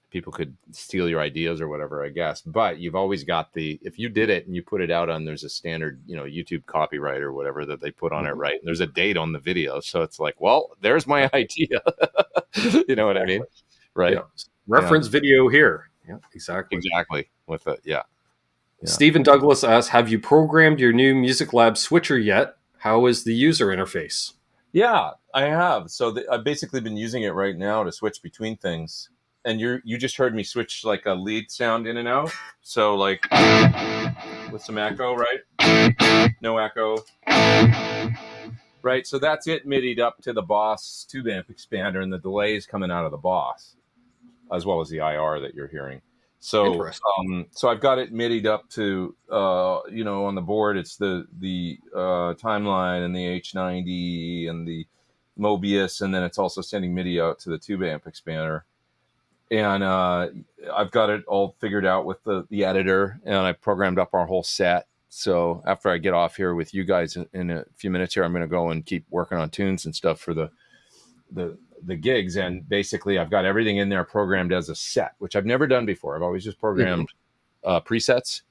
C: people could steal your ideas or whatever, I guess. But you've always got if you did it and you put it out on, there's a standard, YouTube copyright or whatever that they put on it, right? And there's a date on the video. So it's like, well, there's my idea. You know what I mean? Right.
B: Yeah. Reference video here. Yeah, exactly.
C: With it. Yeah.
B: Stephen Douglas asks, have you programmed your new Music Lab switcher yet? How is the user interface?
C: Yeah, I have. So I've basically been using it right now to switch between things. And you just heard me switch like a lead sound in and out. So like with some echo, right? No echo. Right, so that's it MIDI'd up to the Boss tube amp expander, and the delay is coming out of the Boss, as well as the IR that you're hearing. So, so I've got it MIDI'd up to, on the board, it's the Timeline and the H90 and the Mobius, and then it's also sending MIDI out to the tube amp expander. And I've got it all figured out with the editor, and I programmed up our whole set. So after I get off here with you guys in a few minutes here, I'm going to go and keep working on tunes and stuff for the gigs. And basically I've got everything in there programmed as a set, which I've never done before. I've always just programmed presets,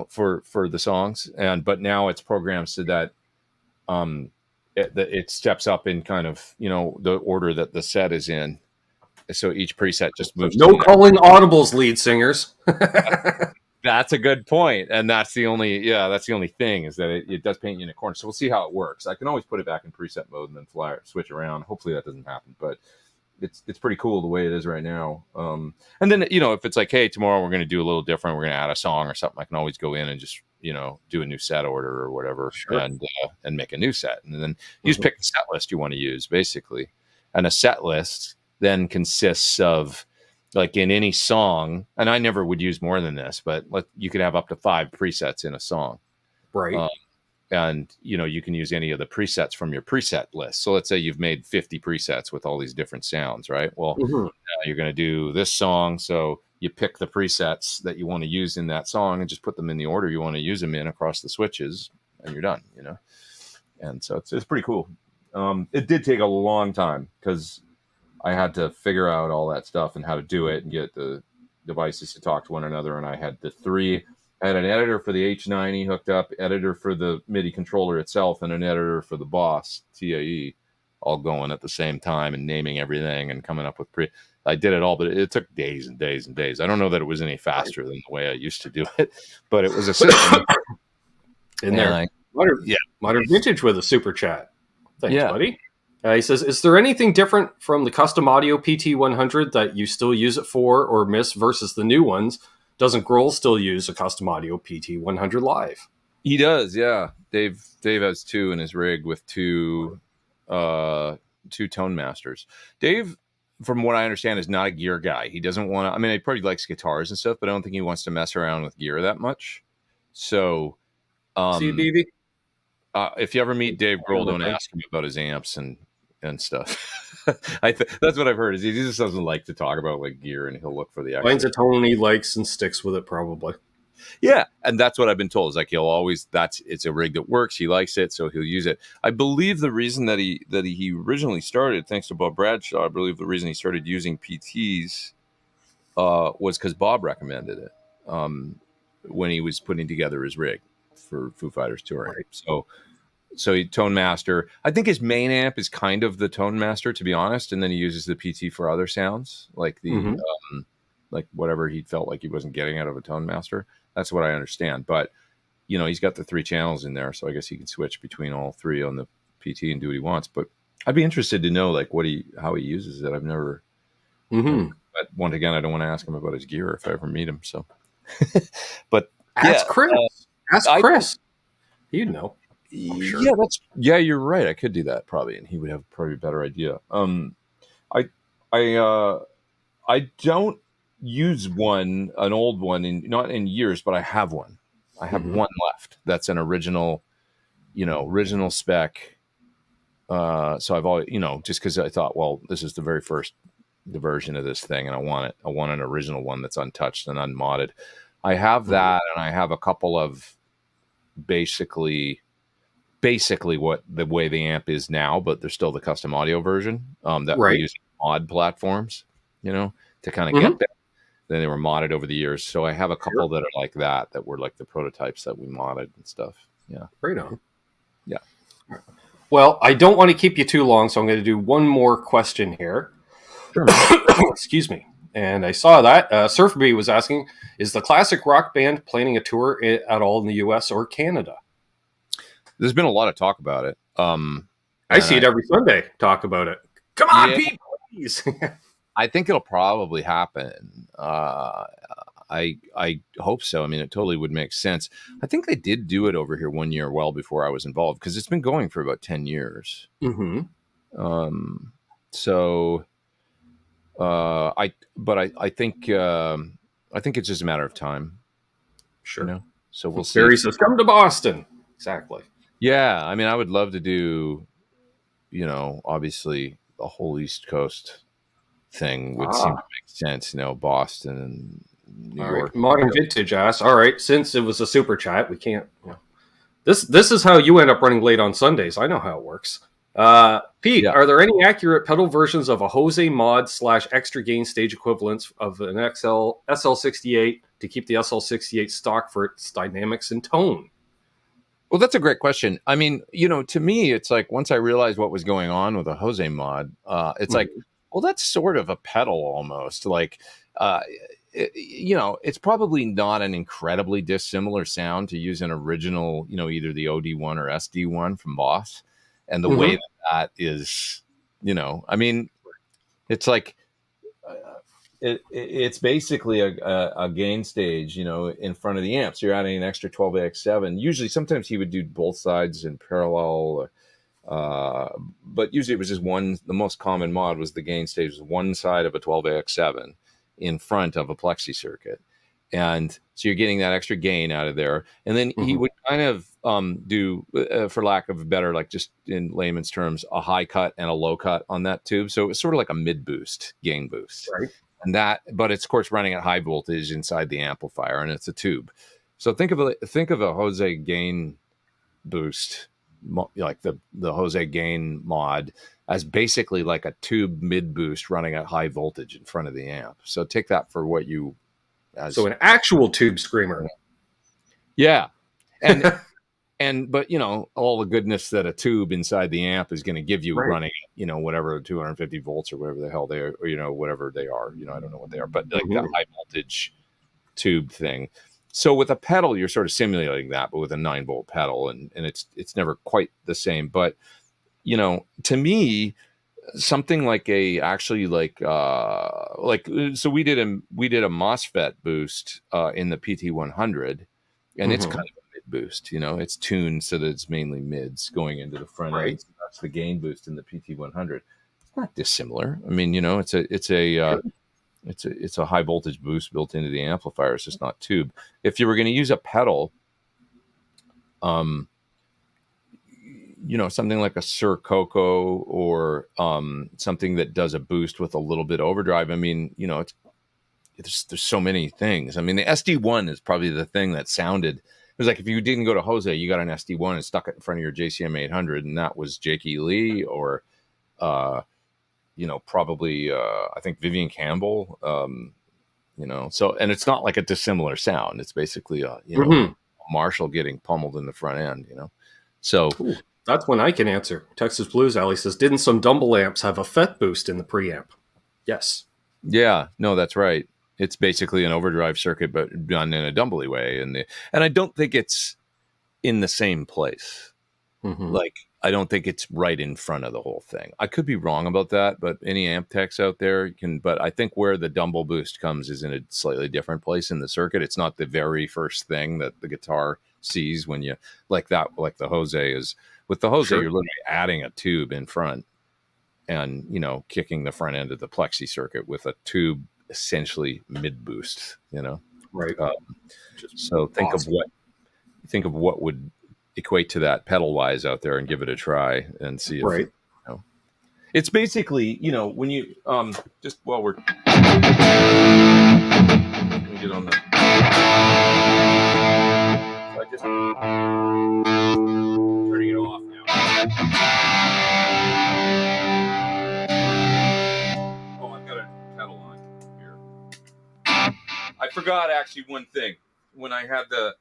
C: for the songs. But now it's programmed so that it steps up in kind of, the order that the set is in. so each preset just moves.
B: No calling audibles, lead singers.
C: That's a good point, and that's the only thing is that it does paint you in a corner. So we'll see how it works. I can always put it back in preset mode and then switch around. Hopefully that doesn't happen, but it's pretty cool the way it is right now. And then if it's like, hey, tomorrow we're going to do a little different, we're going to add a song or something, I can always go in and just do a new set order or whatever, and make a new set, and then you just pick the set list you want to use basically. And a set list then consists of, like, in any song, and I never would use more than this, but you could have up to 5 presets in a song.
B: Right.
C: And, you can use any of the presets from your preset list. So let's say you've made 50 presets with all these different sounds, right? Well, now you're going to do this song. So you pick the presets that you want to use in that song and just put them in the order you want to use them in across the switches, and you're done, And so it's pretty cool. It did take a long time because I had to figure out all that stuff and how to do it and get the devices to talk to one another. And I had I had an editor for the H90 hooked up, editor for the MIDI controller itself, and an editor for the Boss TAE, all going at the same time and naming everything and coming up with I did it all, but it took days and days and days. I don't know that it was any faster than the way I used to do it, but it was a system.
B: In there. Modern Vintage with a super chat. Thanks, buddy. He says, is there anything different from the custom audio PT100 that you still use it for or miss versus the new ones? Doesn't Grohl still use a custom audio PT100 live?
C: He does, yeah. Dave has 2 in his rig with 2 tone masters. Dave, from what I understand, is not a gear guy. He doesn't want to, I mean, he probably likes guitars and stuff, but I don't think he wants to mess around with gear that much. So,
B: see, BB?
C: If you ever meet Dave Grohl, don't ask him about his amps and stuff. That's what I've heard. Is he just doesn't like to talk about like gear, and he'll look for the
B: finds a tone he likes and sticks with it probably.
C: Yeah, and that's what I've been told. Is like it's a rig that works. He likes it, so he'll use it. I believe the reason that he originally started, thanks to Bob Bradshaw, I believe the reason he started using PTs was because Bob recommended it when he was putting together his rig for Foo Fighters touring. Right. So he Tone Master. I think his main amp is kind of the Tone Master, to be honest, and then he uses the PT for other sounds, like the like whatever he felt like he wasn't getting out of a Tone Master. That's what I understand. But he's got the 3 channels in there, so I guess he can switch between all 3 on the PT and do what he wants. But I'd be interested to know like how he uses it. I've never. But once again, I don't want to ask him about his gear if I ever meet him. So, but
B: ask Chris. Ask Chris. You'd know. Sure.
C: Yeah, you're right. I could do that probably, and he would have probably a better idea. I don't use an old one not in years, but I have one. I have one left. That's an original spec. So I've always, just because I thought, well, this is the very first version of this thing, and I want an original one that's untouched and unmodded. I have that, and I have a couple of basically what the way the amp is now, but there's still the custom audio version that we use mod platforms, to kind of get there. Then they were modded over the years. So I have a couple that are like that were like the prototypes that we modded and stuff. Yeah.
B: Right on.
C: Yeah.
B: Well, I don't want to keep you too long, so I'm going to do one more question here.
C: Sure.
B: Excuse me. And I saw that Surfbee was asking, is the classic rock band planning a tour at all in the US or Canada?
C: There's been a lot of talk about it.
B: I see it every Sunday. Talk about it. Come on, Pete, please.
C: I think it'll probably happen. I hope so. I mean, it totally would make sense. I think they did do it over here one year, well before I was involved, because it's been going for about 10 years. So, I think it's just a matter of time.
B: Sure.
C: So we'll see.
B: Barry says, "Come to Boston." Exactly.
C: Yeah, I mean, I would love to do, obviously the whole East Coast thing would seem to make sense. Boston and New York.
B: Right. Modern Vintage asks, all right, since it was a super chat, we can't. This is how you end up running late on Sundays. I know how it works. Pete, are there any accurate pedal versions of a Jose mod / extra gain stage equivalents of an SL68 to keep the SL68 stock for its dynamics and tone?
C: Well, that's a great question. I mean, to me, it's like once I realized what was going on with a Jose mod, it's like Well, that's sort of a pedal almost. Like, it's probably not an incredibly dissimilar sound to use an original, either the OD1 or SD1 from Boss. And the way that is, I mean, it's like, it's basically a gain stage, in front of the amp. So you're adding an extra 12AX7. Usually, sometimes he would do both sides in parallel. But usually it was just one. The most common mod was the gain stage was one side of a 12AX7 in front of a plexi circuit, and so you're getting that extra gain out of there. And then he would kind of do, for lack of a better, like just in layman's terms, a high cut and a low cut on that tube. So it was sort of like a mid boost, gain boost,
B: right?
C: And but it's of course running at high voltage inside the amplifier, and it's a tube. So think of a Jose gain boost, like the Jose gain mod, as basically like a tube mid boost running at high voltage in front of the amp. So take that for what you
B: so an actual tube screamer.
C: Yeah. And but all the goodness that a tube inside the amp is going to give you running, whatever 250 volts or whatever the hell they are, or whatever they are, I don't know what they are, but like that high voltage tube thing. So with a pedal, you're sort of simulating that, but with a 9-volt pedal, and it's never quite the same. But to me, something like so we did a MOSFET boost in the PT100, and it's kind of a mid boost. It's tuned so that it's mainly mids going into the front end. So that's the gain boost in the PT100. It's not dissimilar. I mean, it's a high voltage boost built into the amplifier. It's just not tube. If you were going to use a pedal, something like a Suhr Coco or something that does a boost with a little bit of overdrive. I mean, there's so many things. I mean, the SD1 is probably the thing that sounded. It was like if you didn't go to Jose, you got an SD1 and stuck it in front of your JCM 800, and that was Jakey Lee or probably I think Vivian Campbell, so, and it's not like a dissimilar sound. It's basically a Marshall getting pummeled in the front end, So
B: ooh, that's when I can answer. Texas Blues Alley says, didn't some Dumble amps have a FET boost in the preamp? Yes. Yeah,
C: no, that's right. It's basically an overdrive circuit, but done in a Dumble way. And I don't think it's in the same place. Like, I don't think it's right in front of the whole thing. I could be wrong about that, but any amp techs out there but I think where the Dumble boost comes is in a slightly different place in the circuit. It's not the very first thing that the guitar sees when you like the Jose is. With the Jose, you're literally adding a tube in front and, kicking the front end of the plexi circuit with a tube essentially mid boost,
B: Right.
C: So think of what would equate to that pedal wise out there and give it a try and see if it's basically when you just while we're let me get on the so I just turning it off now. Oh, I've got a pedal on here. I forgot actually one thing. When I had the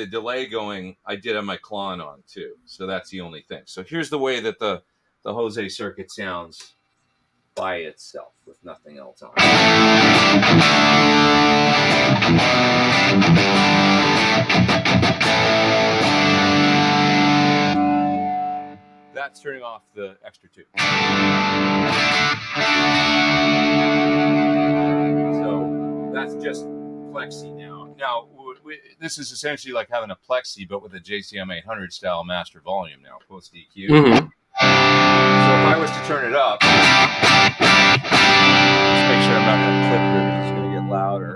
C: delay going, I did have my Klon on too. So that's the only thing. So here's the way that the Jose circuit sounds by itself with nothing else on. That's turning off the extra tube. So that's just plexi now. Now, this is essentially like having a plexi, but with a JCM 800 style master volume now, post EQ. So if I was to turn it up, let's make sure I'm not going to clip here because it's going to get louder.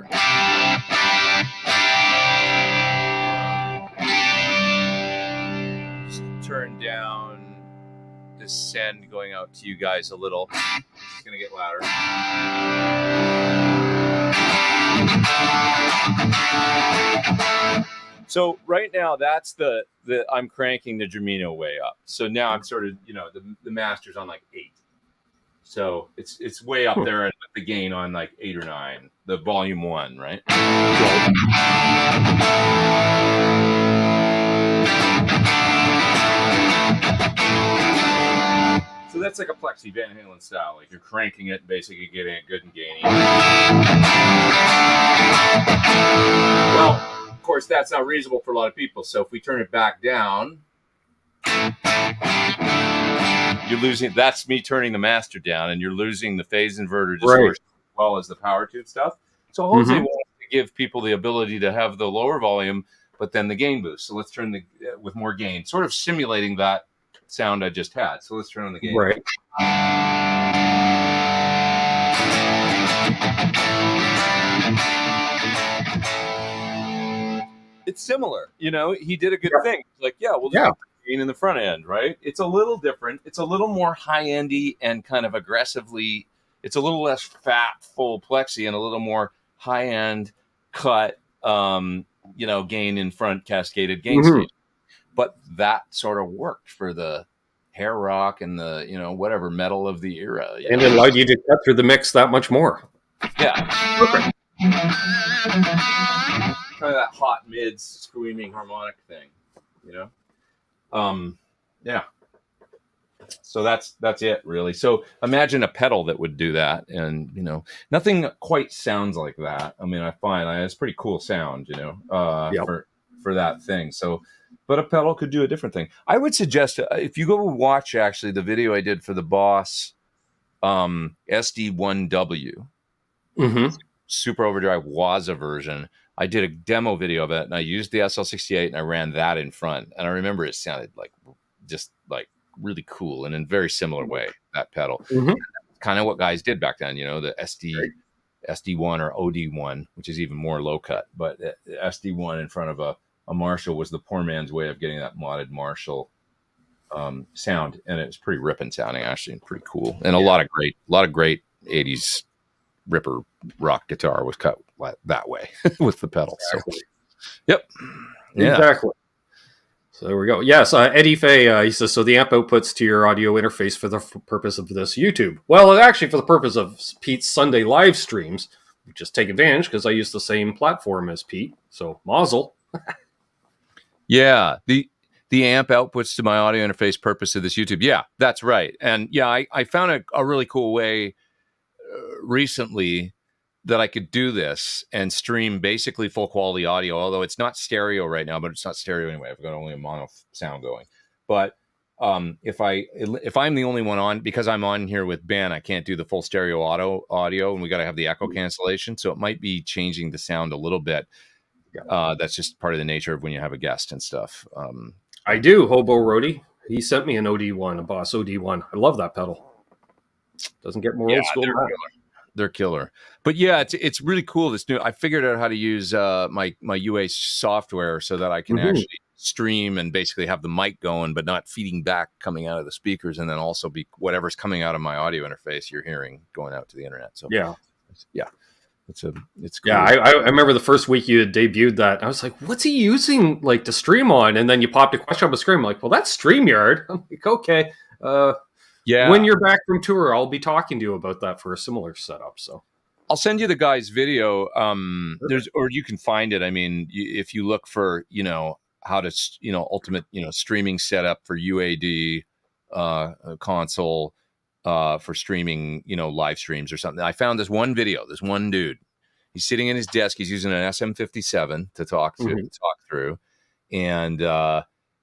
C: Just turn down the send going out to you guys a little. It's going to get louder. So right now, that's the I'm cranking the Germino way up. So now I'm sort of, the master's on like 8. So it's way up there, and the gain on like 8 or 9. The volume 1, right? So that's like a plexi Van Halen style. Like you're cranking it, basically getting it good and gaining. Well, of course, that's not reasonable for a lot of people. So if we turn it back down, you're losing. That's me turning the master down, and you're losing the phase inverter distortion as well as the power tube stuff. So Jose wanted to give people the ability to have the lower volume, but then the gain boost. So let's turn with more gain, sort of simulating that sound I just had. So let's turn on the gain.
B: Right.
C: It's similar, you know. He did a good thing. Like, we'll just put the gain in the front end, right? It's a little different. It's a little more high-endy and kind of aggressively. It's a little less fat, full plexi, and a little more high-end cut, gain in front, cascaded gain stage. But that sort of worked for the hair rock and the, whatever metal of the era.
B: And it allowed you to cut through the mix that much more.
C: Yeah. Perfect. Kind of that hot mids screaming harmonic thing, yeah. So that's it, really. So imagine a pedal that would do that, and nothing quite sounds like that. I mean, I find it's pretty cool sound, for that thing. So, but a pedal could do a different thing. I would suggest if you go watch actually the video I did for the Boss SD1W Super Overdrive Waza version. I did a demo video of it, and I used the SL68, and I ran that in front. And I remember it sounded just really cool, and in a very similar way, that pedal. Kind of what guys did back then, the SD1 or OD1, which is even more low cut. But SD1 in front of a Marshall was the poor man's way of getting that modded Marshall sound, and it was pretty ripping sounding, actually, and pretty cool. And a lot of great 80s ripper rock guitar was cut that way with the pedal.
B: Exactly.
C: So, yep. Yeah.
B: Exactly. So there we go. Yes, Eddie Fay, he says, so the amp outputs to your audio interface for the purpose of this YouTube. Well, actually for the purpose of Pete's Sunday live streams, we just take advantage because I use the same platform as Pete. So mazel.
C: Yeah. The amp outputs to my audio interface purpose of this YouTube. Yeah, that's right. And yeah, I found a really cool way recently that I could do this and stream basically full quality audio, although it's not stereo right now, but it's not stereo anyway. I've got only a mono sound going. But if I'm the only one on, because I'm on here with Ben, I can't do the full stereo audio, and we got to have the echo cancellation. So it might be changing the sound a little bit. That's just part of the nature of when you have a guest and stuff.
B: I do, Hobo Roadie. He sent me an OD1, a Boss OD1. I love that pedal. Doesn't get more old school.
C: They're killer. But yeah, it's really cool. This new, I figured out how to use my UA software so that I can actually stream and basically have the mic going, but not feeding back coming out of the speakers, and then also be whatever's coming out of my audio interface you're hearing going out to the internet. So it's cool.
B: Yeah, I remember the first week you had debuted that. I was like, what's he using to stream on? And then you popped a question up a screen. I'm like, well, that's StreamYard. I'm like, okay. Yeah. When you're back from tour, I'll be talking to you about that for a similar setup. So
C: I'll send you the guy's video. Or you can find it. I mean, if you look for, how to, ultimate, streaming setup for UAD console for streaming, live streams or something. I found this one video, this one dude. He's sitting in his desk. He's using an SM57 to talk through, and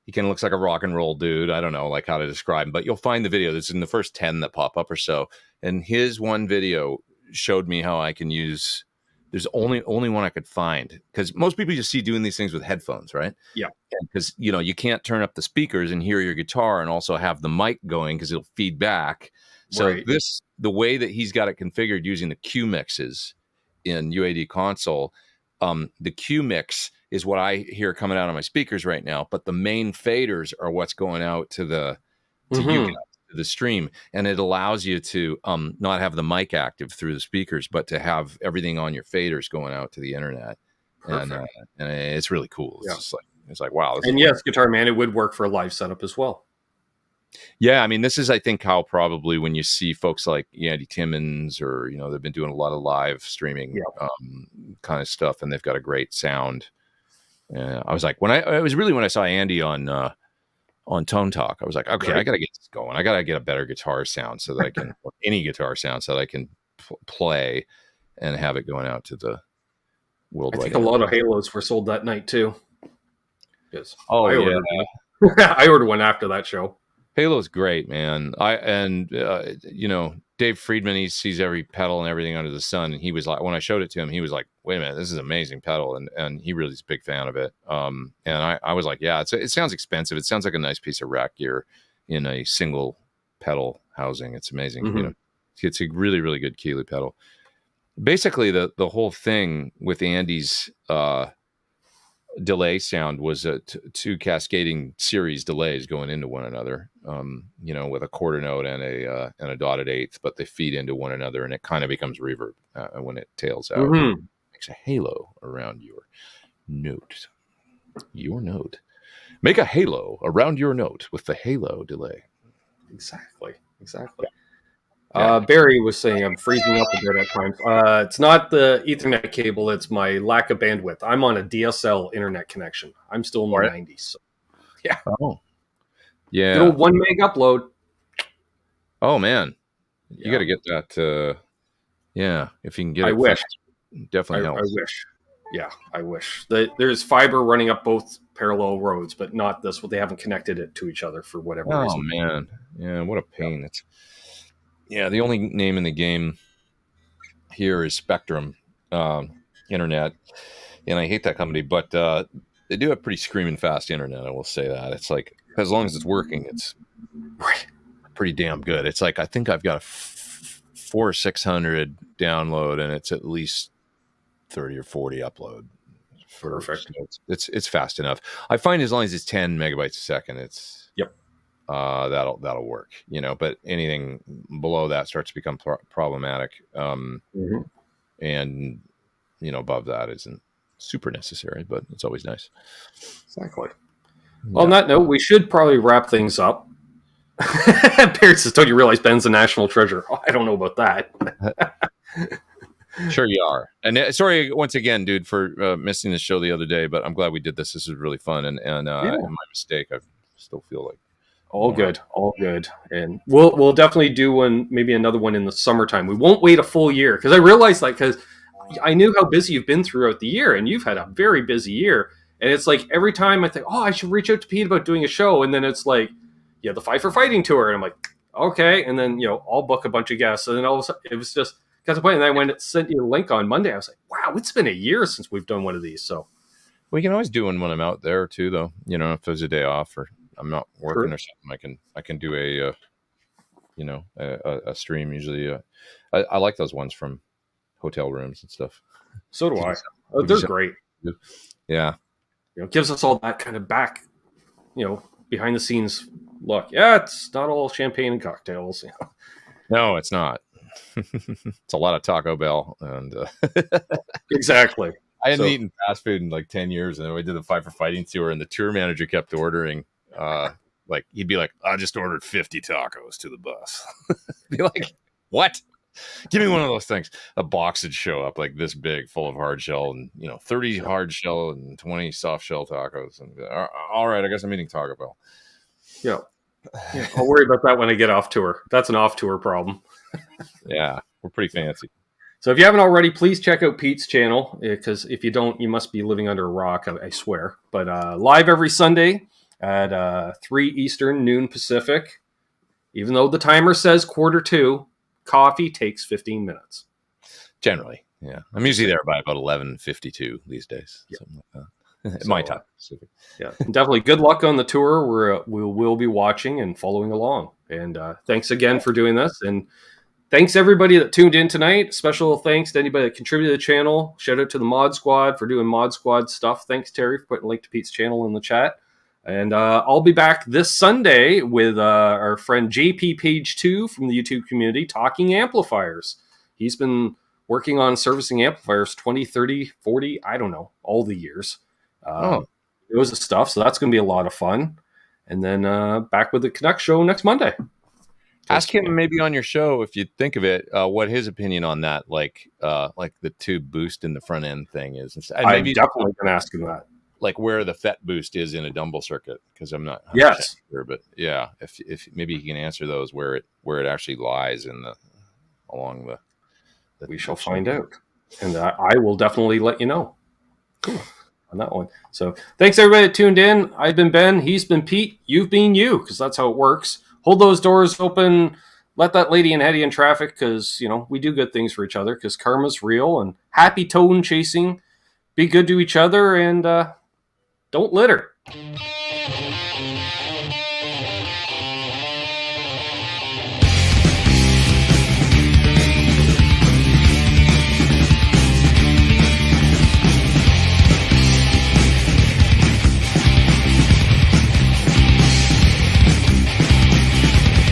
C: he kind of looks like a rock and roll dude. I don't know how to describe him, but you'll find the video. This is in the first 10 that pop up or so. And his one video showed me how I can use, there's only one I could find, because most people you see doing these things with headphones, right?
B: Yeah.
C: Because, you can't turn up the speakers and hear your guitar and also have the mic going because it'll feed back. So the way that he's got it configured using the Q mixes in UAD console, the Q mix is what I hear coming out of my speakers right now, but the main faders are what's going out to the stream, and it allows you to not have the mic active through the speakers, but to have everything on your faders going out to the internet. And it's really cool. It's like wow.
B: And yes, Guitar Man, it would work for a live setup as well.
C: Yeah, I mean, this is, I think, how probably when you see folks like Andy Timmons or, they've been doing a lot of live streaming kind of stuff, and they've got a great sound. I was like, when I saw Andy on on Tone Talk. I was like, okay,
B: Right.
C: I got to get this going. I got to get a better guitar sound so that I can, or any guitar sound so that I can play and have it going out to the
B: I
C: worldwide.
B: think a lot of Halos were sold that night too. Yes.
C: Oh,
B: I ordered one. I ordered one after that show.
C: Halo's great, man. You know, Dave Friedman, he sees every pedal and everything under the sun, and he was like, when I showed it to him, he was like, "Wait a minute, this is an amazing pedal," and he really is a big fan of it. And I was like, "Yeah, it sounds expensive. It sounds like a nice piece of rack gear in a single pedal housing. It's amazing.
B: Mm-hmm.
C: You know, it's a really, really good Keeley pedal. Basically, the whole thing with Andy's delay sound was two cascading series delays going into one another, you know, with a quarter note and a dotted eighth, but they feed into one another, and it kind of becomes reverb when it tails out.
B: Mm-hmm.
C: It makes a halo around your note. Your note. Make a halo around your note with the halo delay.
B: Exactly.
C: Yeah.
B: Barry was saying I'm freezing up a bit at times. It's not the Ethernet cable; it's my lack of bandwidth. I'm on a DSL internet connection. I'm still in the 90s. So. Yeah.
C: Oh, yeah.
B: Little 1 meg upload.
C: Oh man, you got to get that. Yeah, if you can get it.
B: I wish.
C: Definitely helps.
B: I wish. Yeah, I wish. There's fiber running up both parallel roads, but not this. They haven't connected it to each other for whatever reason.
C: Oh man, yeah, what a pain. It's the only name in the game here is Spectrum Internet, and I hate that company, but they do have pretty screaming fast internet. I will say that. It's like, as long as it's working, it's pretty damn good. It's like, I think I've got a 4,600 download, and it's at least 30 or 40 upload.
B: Perfect.
C: It's fast enough. I find as long as it's 10 megabytes a second, it's that'll work, you know. But anything below that starts to become problematic, and you know, above that isn't super necessary, but it's always nice.
B: Exactly. Well, on that note, we should probably wrap things up. Parrot says, "Don't you realize Ben's a national treasure?" Oh, I don't know about that.
C: Sure you are. And sorry once again, dude, for missing the show the other day, but I'm glad we did this. This is really fun, and my mistake. I still feel like all good. And we'll definitely do maybe another one in the summertime. We won't wait a full year, because I realized, like, because I knew how busy you've been throughout the year, and you've had a very busy year. And it's like every time I think, I should reach out to Pete about doing a show, and then it's like, the Fight for Fighting tour, and I'm like, okay, and then I'll book a bunch of guests, and then all of a sudden it was just got to the point. And then when it sent you a link on Monday, I was like, wow, it's been a year since we've done one of these. So we can always do one when I'm out there too, though. You know, if there's a day off or I'm not working or something, I can do a stream. Usually, I like those ones from hotel rooms and stuff. So do I. They're great. Yeah. It gives us all that kind of back, behind the scenes look. Yeah, it's not all champagne and cocktails. No, it's not. It's a lot of Taco Bell and exactly. I hadn't eaten fast food in like 10 years, and then we did the Fight for Fighting tour, and the tour manager kept ordering. Like he'd be like, "I just ordered 50 tacos to the bus." Be like, "What? Give me one of those things." A box would show up like this big, full of hard shell, and 30 hard shell and 20 soft shell tacos. And all right, I guess I'm eating Taco Bell. Yeah. I'll worry about that when I get off tour. That's an off tour problem. Yeah, we're pretty fancy. So if you haven't already, please check out Pete's channel, because if you don't, you must be living under a rock, I swear. But live every Sunday at 3 Eastern, noon Pacific. Even though the timer says 1:45, coffee takes 15 minutes. Generally, yeah. I'm usually there by about 11:52 these days. Yeah. Something like that. My time. Pacific. Yeah, definitely. Good luck on the tour. We'll be watching and following along. And thanks again for doing this. And thanks everybody that tuned in tonight. Special thanks to anybody that contributed to the channel. Shout out to the Mod Squad for doing Mod Squad stuff. Thanks, Terry, for putting a link to Pete's channel in the chat. And I'll be back this Sunday with our friend JP Page 2 from the YouTube community talking amplifiers. He's been working on servicing amplifiers 20, 30, 40, I don't know, all the years. It was the stuff, so that's going to be a lot of fun. And then back with the Canuck show next Monday. Ask him maybe on your show, if you think of it, what his opinion on that, like the tube boost in the front end thing is. I'm definitely going to ask him that. like where the FET boost is in a Dumble circuit, because I'm not 100%
B: Yes.
C: sure, but yeah, if maybe he can answer those where it actually lies in along the
B: we shall find out, and I will definitely let you know. Cool. On that one. So thanks everybody that tuned in. I've been Ben. He's been Pete. You've been you, because that's how it works. Hold those doors open. Let that lady and Hetty in traffic, because we do good things for each other, because karma's real. And happy tone chasing. Be good to each other, and don't litter.